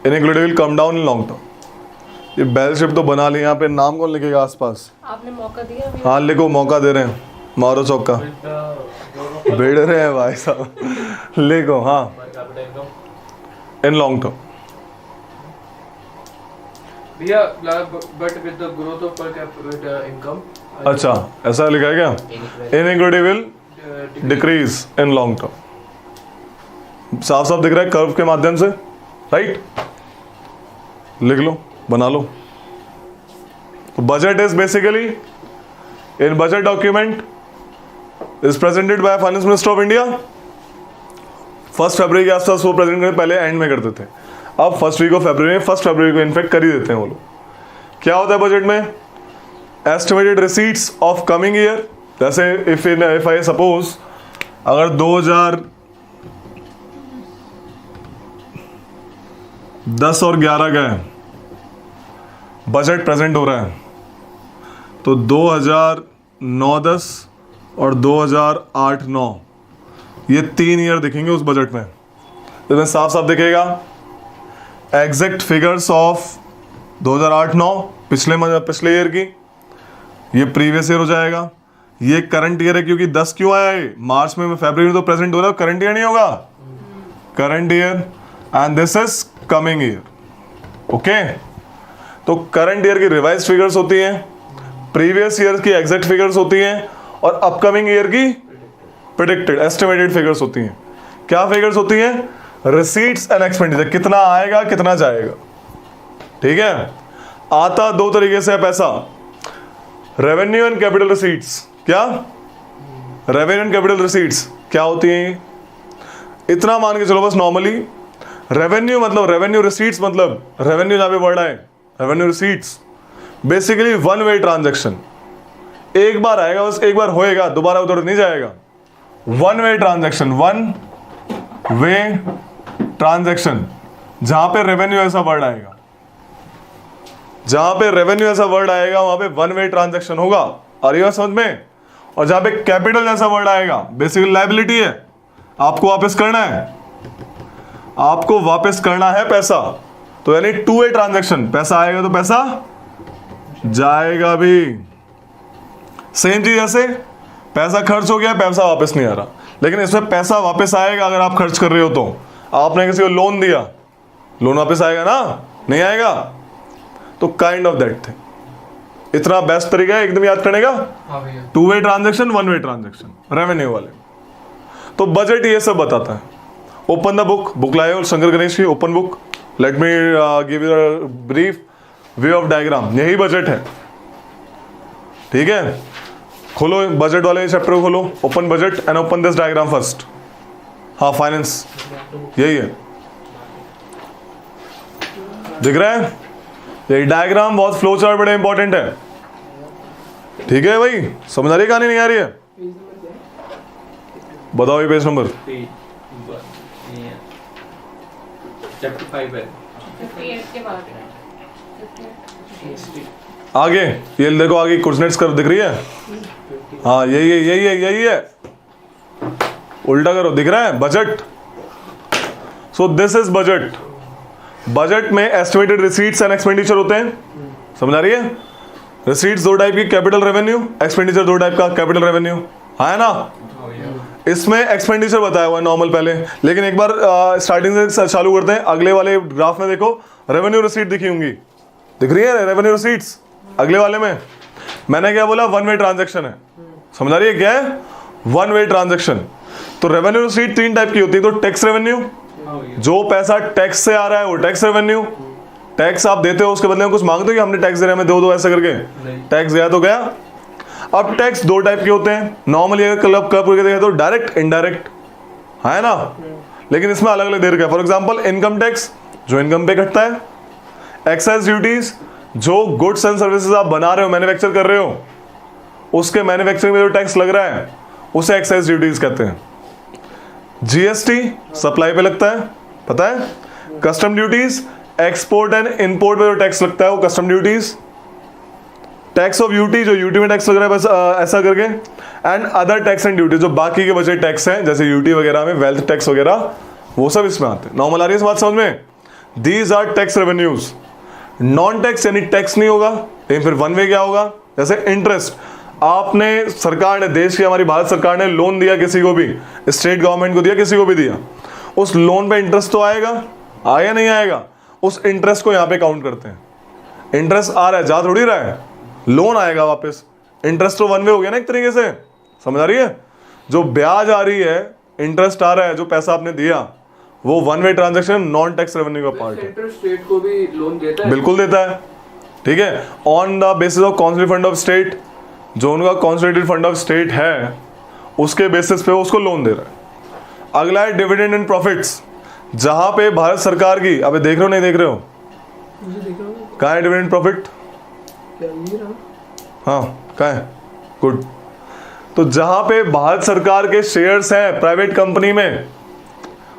Inequality will come down in long term. ये bell shape तो बना ली. यहाँ पे नाम कौन लिखेगा आसपास? आपने मौका दिया अभी? हाँ लिखो, मौका दे रहे हैं. मारो चौका. बेड़ रहे हैं भाई साहब. लिखो. हाँ, इन लॉन्ग टर्म. भैया but with the growth of per capita income. अच्छा, ऐसा लिखा है क्या? Inequality will decrease in long term. साफ साफ दिख रहा है कर्व के माध्यम से. राइट, लिख लो, बना लो. Budget is basically in budget document is presented by finance minister of India. 1 फरवरी के आसपास वो प्रेजेंट करते, पहले एंड में करते थे. अब 1 वीक ऑफ फरवरी में, 1 फरवरी को इनफेक्ट कर ही देते हैं वो लोग. क्या होता है बजट में? Estimated receipts of coming year. जैसे इफ आई सपोज अगर 2010 और 11 का बजट प्रेजेंट हो रहा है, तो 2009-10 और 2008-9 ये 3 ईयर दिखेंगे उस बजट में। इसमें साफ साफ दिखेगा एग्जैक्ट फिगर्स ऑफ 2008-9 पिछले ईयर की, ये प्रीवियस ईयर हो जाएगा, ये करंट ईयर है क्योंकि 10 क्यों आया है, मार्च में फरवरी में तो प्रेजेंट हो रहा है, करंट ईयर नहीं होगा, current year, and this is coming year. Okay, तो करंट ईयर की रिवाइज फिगर्स होती हैं, प्रीवियस ईयर की एग्जैक्ट फिगर्स होती हैं, और अपकमिंग ईयर की प्रेडिक्टेड एस्टिमेटेड फिगर्स होती हैं। क्या फिगर्स होती हैं? रिसीट्स एंड एक्सपेंडिचर, कितना आएगा कितना जाएगा। ठीक है, आता 2 तरीके से है पैसा, रेवेन्यू एंड कैपिटल रिसीट्स। क्या रेवेन्यू एंड कैपिटल रिसीट्स क्या होती हैं? इतना मान के चलो बस, नॉर्मली रेवेन्यू मतलब रेवेन्यू, रिसीट्स मतलब रेवेन्यू, जहां पे वर्ड आए revenue receipts, basically one way transaction, एक बार आएगा बस, एक बार होएगा, दोबारा उधर नहीं जाएगा। One way transaction, one way transaction, जहां पे रेवेन्यू ऐसा वर्ड आएगा, जहां पे रेवेन्यू ऐसा वर्ड आएगा वहां पे वन वे ट्रांजैक्शन होगा, आ रही है समझ में। और जहां पे कैपिटल जैसा वर्ड आएगा, बेसिकली लायबिलिटी है, आपको वापस करना है, आपको वापस करना है पैसा, तो यानी टू वे ट्रांजैक्शन, पैसा आएगा तो पैसा जाएगा भी। सेम चीज जैसे पैसा खर्च हो गया, पैसा वापस नहीं आ रहा, लेकिन इसमें पैसा वापस आएगा अगर आप खर्च कर रहे हो तो। आपने किसी को लोन दिया, लोन वापस आएगा ना, नहीं आएगा, तो काइंड ऑफ दैट थिंग। इतना बेस्ट तरीका है एकदम याद करने का, हाँ भैया। Two way transaction, one way transaction, revenue वाले। तो बजट ये सब बताता है। ओपन द बुक, बुक लाए हो शंकर गणेश की, open book, let me give you a brief way of diagram, यही बजट है। ठीक है, खोलो बजट वाले चैप्टर को, खोलो open budget and open this diagram first. हाँ, फाइनेंस यही है, दिख रहा है ये डायग्राम, बहुत फ्लो चार्ट बड़े इंपॉर्टेंट है। ठीक है भाई, समझ आ रही है कहानी, नहीं आ रही है? बताओ ये पेज नंबर। चैप्टर 5 है। आगे ये देखो, आगे कोऑर्डिनेट्स कर दिख रही है, हाँ यही है, उल्टा करो, दिख रहा है budget. So this is budget. Budget में एस्टिमेटेड रिसीट्स एंड एक्सपेंडिचर होते हैं, समझ आ रही है? रिसीट्स 2 टाइप की, कैपिटल रेवेन्यू, एक्सपेंडिचर 2 टाइप का, कैपिटल रेवेन्यू, है ना? इसमें एक्सपेंडिचर बताया हुआ है नॉर्मल पहले, लेकिन एक बार स्टार्टिंग से चालू करते हैं। अगले वाले ग्राफ में देखो रेवेन्यू रिसीट दिखी होंगी, दिख रही है रेवेन्यू रिसीट्स। अगले वाले में मैंने क्या बोला, वन वे ट्रांजैक्शन है, समझ आ रही है क्या है? One way transaction. तो रेवेन्यू रिसीट 3 टाइप की होती है, तो टैक्स रेवेन्यू, जो पैसा टैक्स से आ रहा है वो टैक्स रेवेन्यू, टैक्स आप देते हो उसके बदले में कुछ मांगते हो कि हमने टैक्स दे रहे हैं, हमें दो ऐसा करके, टैक्स गया तो गया। अब टैक्स 2 टाइप के होते हैं नॉर्मली, अगर क्लब करके देखा तो डायरेक्ट, इनडायरेक्ट, है ना? लेकिन इसमें अलग अलग दे रखा है। फॉर एग्जांपल इनकम टैक्स, जो इनकम पे कटता है, एक्साइज ड्यूटीज, जो गुड्स एंड सर्विसेज आप बना रहे हो, मैन्युफैक्चर कर रहे हो, उसके मैन्युफैक्चरिंग में जो टैक्स लग रहा है उसे एक्साइज ड्यूटीज कहते हैं। जीएसटी सप्लाई पे लगता है, पता है? Custom duties, export and import पे जो टैक्स लगता है वो custom duties. Tax of UT, जो यूटी में टैक्स लग रहा है बस ऐसा करके, and other tax and duty, जो बाकी के बचे टैक्स हैं जैसे यूटी वगैरह में, वेल्थ टैक्स वगैरह, वो सब इसमें आते हैं। नॉर्मल आ रही है इस बात समझ में? These are tax revenues. Non tax यानी टैक्स नहीं होगा, लेकिन फिर वन वे क्या होगा, जैसे इंटरेस्ट, आपने, सरकार ने, देश की हमारी भारत सरकार ने लोन दिया किसी को भी, स्टेट गवर्नमेंट को दिया, किसी को भी दिया, उस लोन पे इंटरेस्ट तो आएगा, आया नहीं आएगा, उस इंटरेस्ट को यहाँ पे काउंट करते हैं। इंटरेस्ट आ रहा है, जा थोड़ी रहा है, लोन आएगा वापस, इंटरेस्ट तो वन वे हो गया ना एक तरीके से, समझ आ रही है? जो ब्याज आ रही है, इंटरेस्ट आ रहा है, जो पैसा आपने दिया, वो one way transaction, non tax revenue का पार्ट है। सेंट्रल स्टेट को भी लोन देता है, बिल्कुल देता है। ठीक है, on the basis of consolidated fund of state, जो उनका कॉन्सोलिडेटेड फंड ऑफ स्टेट है उसके बेसिस पे उसको लोन दे रहा है। अगला है डिविडेंड एंड प्रॉफिट्स, जहां पे भारत सरकार की, अबे देख रहे हो नहीं देख रहे हो, कहाँ है डिविडेंड प्रॉफिट? हाँ कहाँ है? गुड। तो जहां पे भारत सरकार के शेयर्स हैं प्राइवेट कंपनी में,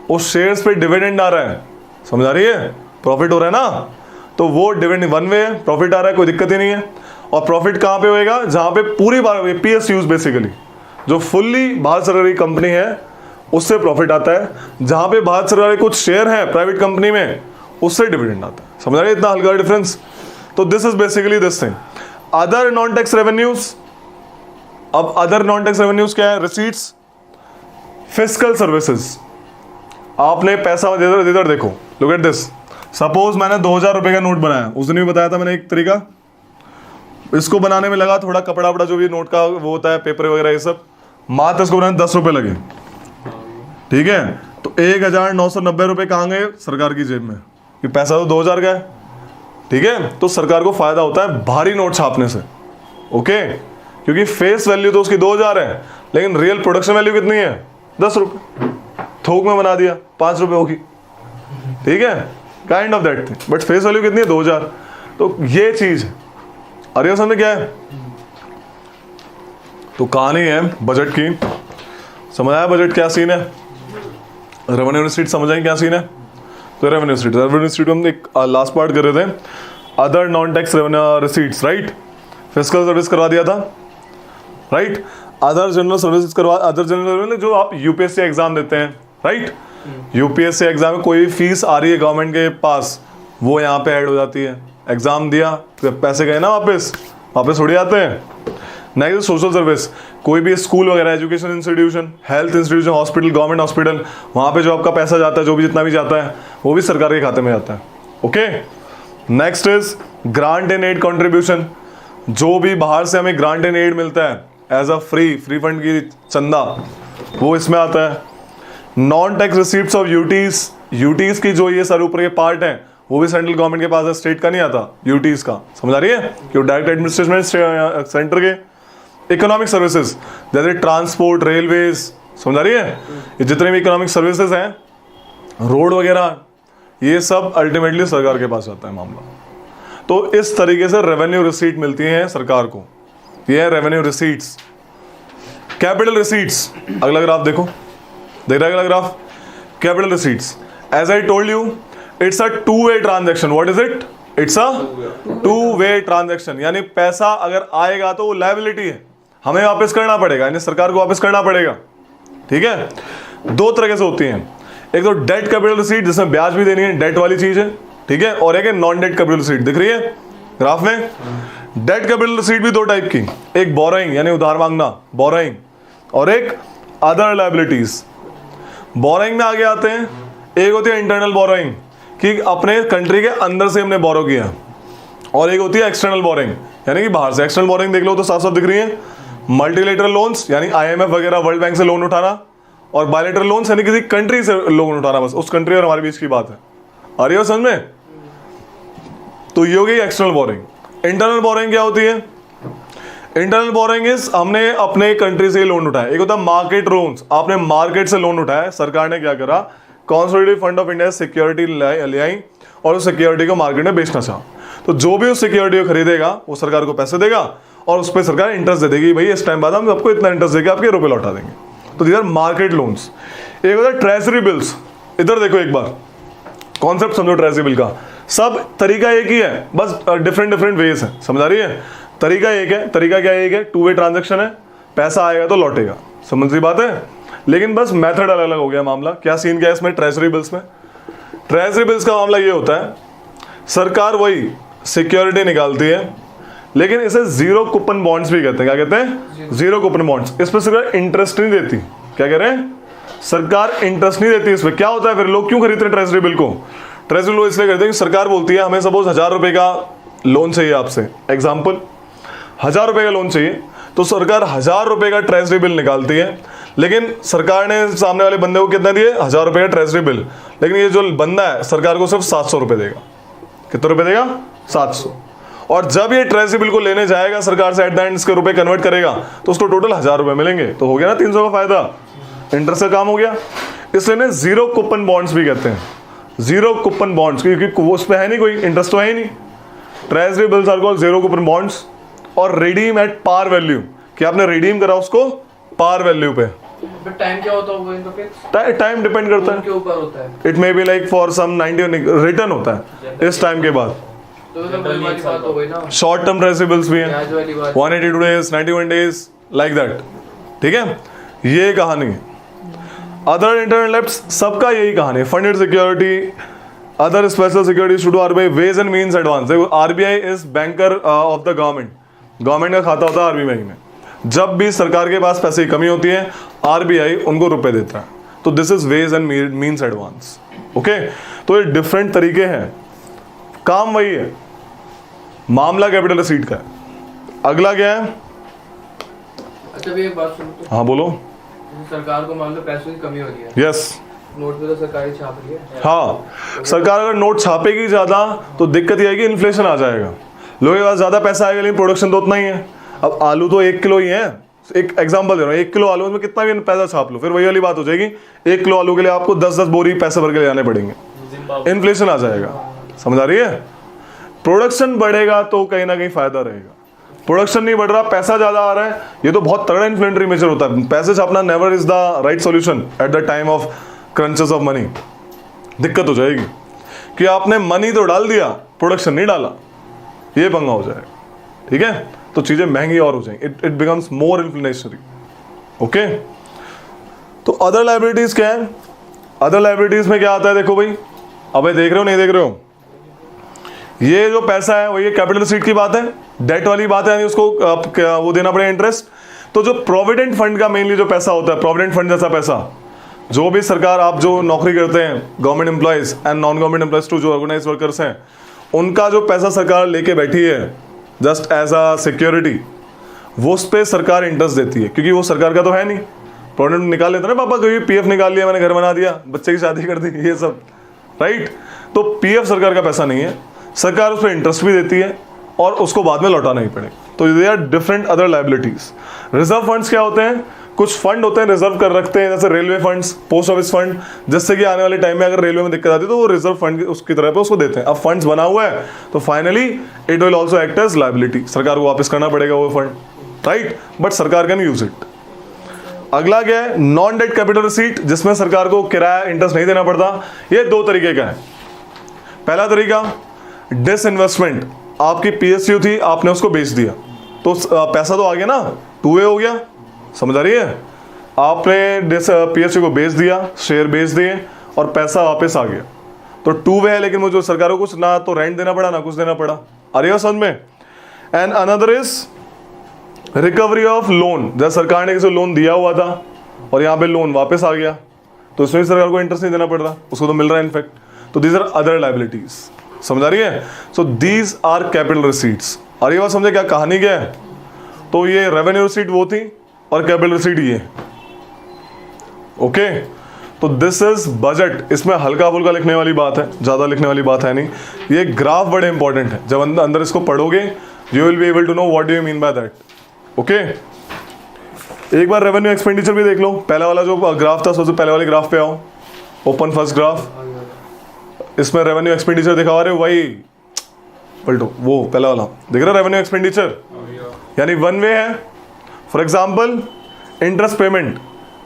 उस शेयर्स पे डिविडेंड आ रहा है, समझ आ रही है, प्रॉफिट हो रहा है ना, तो वो डिविडेंड वन वे है, प्रॉफिट आ रहा है, कोई दिक्कत ही नहीं है। और प्रॉफिट कहां पे होएगा, जहां पे पूरी PSUs बेसिकली जो फुल्ली भारत सरकार की कंपनी है उससे प्रॉफिट आता है, जहां पे भारत सरकार के कुछ शेयर हैं प्राइवेट कंपनी में उससे डिविडेंड आता है। समझ रहे हैं इतना हल्का डिफरेंस। तो this is basically this thing. Other non tax revenues, अब अदर नॉन टैक्स रेवेन्यूज क्या है, रिसीट्स, फिस्कल सर्विसेज। आपने पैसा इधर देखो, लुक एट दिस। सपोज मैंने 2000 रुपए का नोट बनाया, उस दिन भी बताया था मैंने एक तरीका, इसको बनाने में लगा थोड़ा कपड़ा वपड़ा जो भी नोट का वो होता है, पेपर वगैरह ये सब, मात्र इसको बनाने 10 रुपए लगे, ठीक है। तो 1990 रुपए कहाँ गए, सरकार की जेब में, कि पैसा तो 2000 का है, ठीक है। तो सरकार को फायदा होता है भारी नोट छापने से, ओके, क्योंकि फेस वैल्यू तो उसकी 2000 है, लेकिन रियल प्रोडक्शन वैल्यू कितनी है, 10 रुपए, थोक में बना दिया 5 रुपए होगी, ठीक है, kind of that thing, but face value कितनी है, 2000। तो ये चीज है। अरे समझ में क्या है, तो कहानी है बजट की, समझ आया बजट क्या सीन है, रेवेन्यू रिसीट समझ आई क्या सीन है। तो रेवेन्यू रिसीट हम एक लास्ट पार्ट कर रहे थे, other non tax revenue receipts, right, fiscal service करवा दिया था, राइट, अदर जनरल सर्विस करवा, अदर जनरल जो आप यूपीएससी एग्जाम देते हैं, राइट, यूपीएससी एग्जाम में कोई फीस आ रही है गवर्नमेंट के पास, वो यहाँ पे ऐड हो जाती है, एग्जाम दिया तो पैसे गए ना वापस थोड़ी आते हैं। नेक्स्ट सोशल सर्विस, कोई भी स्कूल वगैरह, education institution, health institution, hospital, government hospital, वहाँ पे जो आपका पैसा जाता है, जो भी जितना भी जाता है वो भी सरकार के खाते में जाता है, okay. Next is grant and aid contribution, जो भी बाहर से हमें ग्रांट एंड एड मिलता है एज अ फ्री फंड की चंदा, वो इसमें आता है। Non tax receipts of UTs की जो ये सारे ऊपर के पार्ट हैं, वो भी सेंट्रल गवर्नमेंट के पास है, स्टेट का नहीं आता यूटीज का, समझ आ रही है, कि डायरेक्ट एडमिनिस्ट्रेशन सेंटर के। इकोनॉमिक सर्विसेज जैसे ट्रांसपोर्ट, रेलवेज, समझ आ रही है, ये जितने भी इकोनॉमिक सर्विसेज हैं, रोड वगैरह, ये सब अल्टीमेटली सरकार के पास आता है मामला। तो इस तरीके से रेवेन्यू रिसीट मिलती है सरकार को, ये है रेवेन्यू रिसीट्स। कैपिटल रिसीट्स, अगला ग्राफ देखो, देख रहे हैं अगला graph, capital receipts, as I told you it's a two way transaction. What is it, it's a two way transaction, यानी पैसा अगर आएगा तो वो लायबिलिटी है, हमें वापस करना पड़ेगा, यानी सरकार को वापस करना पड़ेगा, ठीक है। दो तरह से होती हैं, एक तो डेट कैपिटल रिसीट जिसमें ब्याज भी देनी है, डेट वाली चीज है, ठीक है, और एक है नॉन डेट कैपिटल रिसीट, दिख रही है ग्राफ में। डेट कैपिटल रिसीट भी दो टाइप की, एक बोरोइंग यानी उधार मांगना, बोरोइंग, और एक अदर लायबिलिटीज। बोरोइंग में आगे आते हैं, एक होती है इंटरनल बोरोइंग कि अपने कंट्री के अंदर से हमने बोरो किया, और एक होती है एक्सटर्नल बोरोइंग यानी कि बाहर से। एक्सटर्नल बोरोइंग देख लो तो साफ साफ दिख रही है, मल्टीलेटरल लोन्स यानी IMF वगैरह वर्ल्ड बैंक से लोन उठाना, और बायलेटरल लोन्स यानी किसी कंट्री से लोन उठाना, बस उस कंट्री और हमारे बीच की बात है। आ रही हो समझ में, तो ये हो गई एक्सटर्नल बोरोइंग। इंटरनल बोरोइंग क्या होती है, इंटरनल बोरोइंग इज हमने अपने कंट्री से लोन उठाया। एक होता है मार्केट लोन्स, आपने मार्केट से लोन उठाया, सरकार ने क्या करा, consolidated fund of India security ले आई और उस सिक्योरिटी को मार्केट में बेचना चाहा, तो जो भी उस सिक्योरिटी को खरीदेगा वो सरकार को पैसे देगा और उस पर सरकार इंटरेस्ट दे देगी, भाई इस टाइम बाद हम आपको इतना इंटरेस्ट देके आपके रुपए लौटा देंगे। तो दीज आर मार्केट लोन्स। एक होता है ट्रेजरी बिल्स, इधर देखो एक बार, कॉन्सेप्ट समझो ट्रेजरी बिल का, सब तरीका एक ही है, बस डिफरेंट वेज है, समझ आ रही है। तरीका एक है, तरीका क्या एक है, टू वे ट्रांजेक्शन है, पैसा आएगा तो लौटेगा, समझ सी बात है, लेकिन बस मेथड अलग अलग हो गया। मामला क्या सीन क्या है इसमें, ट्रेजरी बिल्स में, ट्रेजरी बिल्स का मामला ये होता है, सरकार वही सिक्योरिटी निकालती है, लेकिन इसे जीरो कूपन बॉन्ड्स भी कहते हैं। क्या कहते हैं, जीरो कूपन बॉन्ड्स। इस पर सरकार इंटरेस्ट नहीं देती, क्या कह रहे हैं, सरकार इंटरेस्ट नहीं देती इसमें। क्या होता है फिर, लोग क्यों खरीदते हैं ट्रेजरी बिल को, ट्रेजरी बिल इसलिए करते हैं कि सरकार बोलती है हमें सपोज 1000 रुपए का लोन चाहिए आपसे, एग्जाम्पल 1000 रुपए का लोन चाहिए, तो सरकार 1000 रुपए का ट्रेजरी बिल निकालती है, लेकिन सरकार ने सामने वाले बंदे को कितना दिए, 1000 रुपए का ट्रेजरी बिल, लेकिन ये जो बंदा है सरकार को सिर्फ 700 रुपए देगा। कितने रुपए देगा, 700। और जब ये ट्रेजरी बिल को लेने जाएगा सरकार से, एट द एंड इसके रुपए कन्वर्ट करेगा तो उसको टोटल 1000 रुपए मिलेंगे, तो हो गया ना 300 का फायदा, इंटरेस्ट का काम हो गया। इसलिए ना जीरो कूपन बॉन्ड्स भी कहते हैं, जीरो कूपन बॉन्ड्स, क्योंकि उस पर है नहीं कोई इंटरेस्ट, तो है ही नहीं। Treasury bills are called zero coupon bonds. और रिडीम एट पार वैल्यू, कि आपने रिडीम करा उसको पार वैल्यू पे। बट टाइम क्या होता होगा इनका फिक्स? टाइम डिपेंड करता उनके है, ऊपर होता है। It may be like for some 90 return होता है इस टाइम के बाद। तो वही वाली बात हो गई ना, शॉर्ट टर्म ट्रेसेबल्स भी हैं, आज वाली बात। 182 डेज, 91 डेज, लाइक दैट। ठीक है, ये कहानी है। अदर इंटरनल डेब्ट्स सबका यही कहानी है। Funded security, other special security issued to RBI, ways and means advance. देखो RBI is banker of the government, government का खाता होता है आरबीआई में। जब भी सरकार के पास पैसे की कमी होती है आरबीआई उनको रुपए देता है, तो this is ways and means advance. Okay, तो ये डिफरेंट तरीके हैं, काम वही है, मामला कैपिटल रिसीट का है। अगला क्या है? अच्छा भी एक बात सुनो तो, हाँ बोलो। सरकार को मान लो पैसों की कमी हो रही है, यस, नोट पे तो सरकार ही छाप रही है। हाँ, सरकार अगर नोट छापेगी ज्यादा तो दिक्कत ये आएगी, इन्फ्लेशन आ जाएगा, लोगों के पास ज्यादा पैसा आएगा लेकिन प्रोडक्शन तो उतना ही है। अब आलू तो 1 किलो ही है, एक एग्जांपल दे रहा हूँ, 1 किलो आलू में कितना भी पैसा छाप लो, फिर वही वाली बात हो जाएगी, 1 किलो आलू के लिए आपको 10-10 बोरी पैसे भर के ले जाने पड़ेंगे, इन्फ्लेशन आ जाएगा। समझ आ रही है? प्रोडक्शन बढ़ेगा तो कहीं ना कहीं फायदा रहेगा, प्रोडक्शन नहीं बढ़ रहा, पैसा ज्यादा आ रहा है, ये तो बहुत तगड़ा इन्फ्लेटरी मेजर होता है। पैसे छापना never is the right solution at the time of crunches of money. दिक्कत हो जाएगी कि आपने मनी तो डाल दिया, प्रोडक्शन नहीं डाला, ये पंगा हो जाएगा। ठीक है, तो चीजें महंगी और हो जाएंगी, it becomes more inflationary. Okay, तो अदर लायबिलिटीज क्या है? अदर लायबिलिटीज में क्या आता है? देखो भाई, अबे देख रहे हो नहीं देख रहे हो, ये जो पैसा है वो ये कैपिटल रिसीट की बात है, डेट वाली बात है, यानी उसको वो देना पड़ेगा इंटरेस्ट। तो जो प्रोविडेंट फंड का मेनली जो पैसा होता है, प्रोविडेंट फंड जैसा पैसा, जो भी सरकार, आप जो नौकरी करते हैं, government employees and non government employees too, जो ऑर्गेनाइज वर्कर्स हैं, उनका जो पैसा सरकार लेके बैठी है जस्ट एज अ सिक्योरिटी, वो उस पर सरकार इंटरेस्ट देती है, क्योंकि वो सरकार का तो है नहीं। प्रोविडेंट निकाल लेते ना पापा, कभी पीएफ निकाल लिया, मैंने घर बना दिया, बच्चे की शादी कर दी, ये सब, राइट। तो पीएफ सरकार का पैसा नहीं है, सरकार उस पर इंटरेस्ट भी देती है और उसको बाद में लौटाना ही पड़ेगा। तो they are different other liabilities. Reserve funds क्या होते हैं? कुछ फंड होते हैं रिजर्व कर रखते हैं, जैसे railway funds, post office fund, जिससे कि आने वाले टाइम में अगर रेलवे में दिक्कत आती है तो वो रिजर्व फंड उसकी तरह पे उसको देते हैं। अब फंड्स बना हुआ है तो finally it will also act as liability, सरकार को वापस करना पड़ेगा वो फंड, राइट, बट सरकार कैन यूज इट। अगला क्या है? नॉन डेट कैपिटल रिसीट, जिसमें सरकार को किराया इंटरेस्ट नहीं देना पड़ता। ये 2 तरीके का है। पहला तरीका डिसइन्वेस्टमेंट, आपकी पीएसयू थी, आपने उसको बेच दिया, तो पैसा तो आ गया ना, 2 वे हो गया। समझ आ रही है? आपने पीएसयू को बेच दिया, शेयर बेच दिए और पैसा वापस आ गया, तो 2 वे है, लेकिन मुझे सरकार को कुछ ना तो रेंट देना पड़ा ना कुछ देना पड़ा। आ रही है समझ में? And another is recovery of loan, जैसे सरकार ने किसी लोन दिया हुआ था और यहाँ पे लोन वापस आ गया, तो इसमें भी सरकार को इंटरेस्ट नहीं देना पड़ रहा, उसको तो मिल रहा है इनफैक्ट। तो दीज आर अदर लायबिलिटीज। समझ आ रही है? So these are capital receipts. और ये बात समझे क्या कहानी क्या है? तो ये रेवेन्यू रिसीट वो थी और कैपिटल रिसीट ये। ओके, तो दिस इज बजट। इसमें हल्का फुल्का लिखने वाली बात है, ज्यादा लिखने वाली बात है नहीं। ये ग्राफ बड़े इंपॉर्टेंट है, जब अंदर इसको पढ़ोगे you will be able to know what do you mean by that. Okay, एक बार रेवेन्यू एक्सपेंडिचर भी देख लो। पहला वाला जो ग्राफ था, सबसे पहले वाले ग्राफ पे आओ, ओपन फर्स्ट ग्राफ, इसमें रेवेन्यू एक्सपेंडिचर दिखा रहे हो, वही पलटो, वो पहला वाला दिख रहा है रेवेन्यू एक्सपेंडिचर, यानी 1 वे है। फॉर एग्जांपल इंटरेस्ट पेमेंट,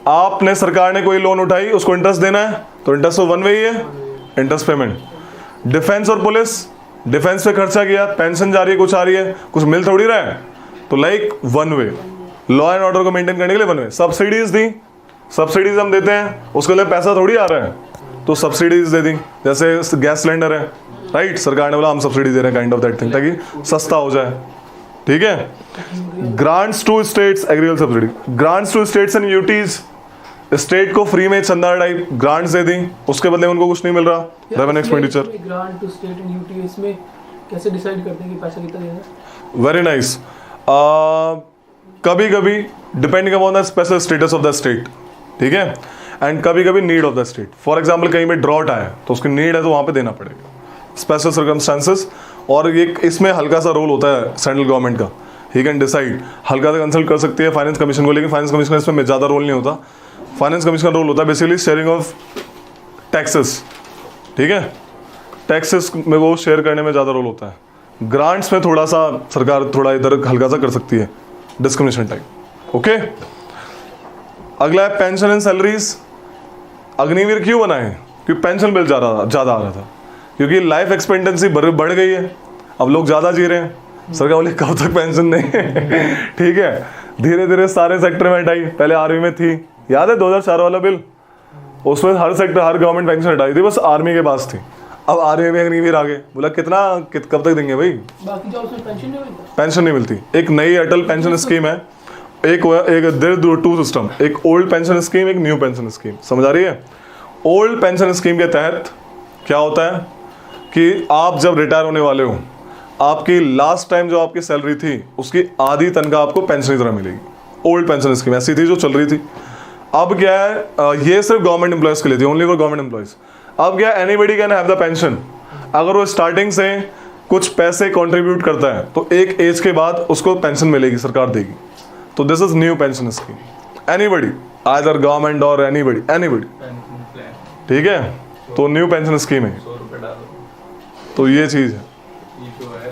आपने सरकार ने कोई लोन उठाई, उसको इंटरेस्ट देना है, तो इंटरेस्ट तो 1 वे ही है, इंटरेस्ट पेमेंट। डिफेंस और पुलिस, डिफेंस पे खर्चा किया, पेंशन जा रही है, कुछ आ रही है, कुछ मिल थोड़ी रहा है, तो like 1 way. Law and order को मेंटेन करने के लिए 1 वे। सब्सिडीज दी, सब्सिडीज हम देते हैं, उसके लिए पैसा थोड़ी आ रहा है, तो सब्सिडीज दे दी, जैसे गैस सिलेंडर है, राइट, सरकार ने बोला हम सब्सिडी दे रहे हैं, काइंड ऑफ दैट थिंग, ताकि सस्ता हो जाए। ठीक है। Grants to states, agriculture subsidy, grants to states and UTs, state को फ्री में चंदा टाइप ग्रांट्स दे दी, उसके बदले उनको कुछ नहीं मिल रहा, revenue expenditure. Grant to state and UT, इसमें कैसे डिसाइड करते हैं कि पैसा कितना देना है? Very nice. कभी कभी depending upon the special status of the state, ठीक है, एंड कभी कभी need of the state. For example कहीं पे ड्रॉट आया तो उसकी नीड है तो वहां पे देना पड़ेगा, स्पेशल सर्कमस्टांसेस। और ये इसमें हल्का सा रोल होता है सेंट्रल गवर्नमेंट का, ही कैन डिसाइड, हल्का सा कंसल्ट कर सकती है फाइनेंस कमीशन को, लेकिन फाइनेंस कमीशन इसमें ज़्यादा रोल नहीं होता। फाइनेंस कमीशन का रोल होता है बेसिकली शेयरिंग ऑफ टैक्सेस, ठीक है, टैक्सेस में वो शेयर करने में ज़्यादा रोल होता है। ग्रांट्स में थोड़ा सा सरकार थोड़ा इधर हल्का सा कर सकती है, डिस्क्रिमिनेशन टाइप। ओके, अगला है पेंशन एंड सैलरीज। अग्निवीर क्यों बनाए? क्योंकि पेंशन बिल ज़्यादा आ रहा था, क्योंकि लाइफ एक्सपेक्टेंसी बढ़ गई है, अब लोग ज़्यादा जी रहे हैं। सरकार बोली कब तक पेंशन नहीं ठीक है, धीरे धीरे सारे सेक्टर में हटाई। पहले आर्मी में थी, याद है 2004 वाला बिल, उसमें हर सेक्टर हर गवर्नमेंट पेंशन हटाई थी, बस आर्मी के पास थी। अब आर्मी में अग्निवीर आ गए, बोला कब तक देंगे भाई, बाकी जॉब्स में पेंशन नहीं मिलता। पेंशन नहीं मिलती। एक नई अटल पेंशन स्कीम है, एक देयर टू सिस्टम, एक ओल्ड पेंशन स्कीम, एक न्यू पेंशन स्कीम, समझ आ रही है? ओल्ड पेंशन स्कीम के तहत क्या होता है कि आप जब रिटायर होने वाले हो, आपकी लास्ट टाइम जो आपकी सैलरी थी उसकी आधी तनख्वाह आपको पेंशन की तरह मिलेगी। ओल्ड पेंशन स्कीम ऐसी थी जो चल रही थी। अब क्या है, ये सिर्फ गवर्नमेंट एम्प्लॉयज के लिए थी, ओनली फॉर गवर्नमेंट एम्प्लॉयज। अब क्या है, anybody can have the pension, अगर वो स्टार्टिंग से कुछ पैसे कंट्रीब्यूट करता है तो एक एज के बाद उसको पेंशन मिलेगी, सरकार देगी। तो this is new pension scheme, anybody, either government और एनीबडी, पेंशन प्लान ठीक है। तो न्यू पेंशन स्कीम है, 100 रुपये डालो, तो ये चीज़ है। ये जो है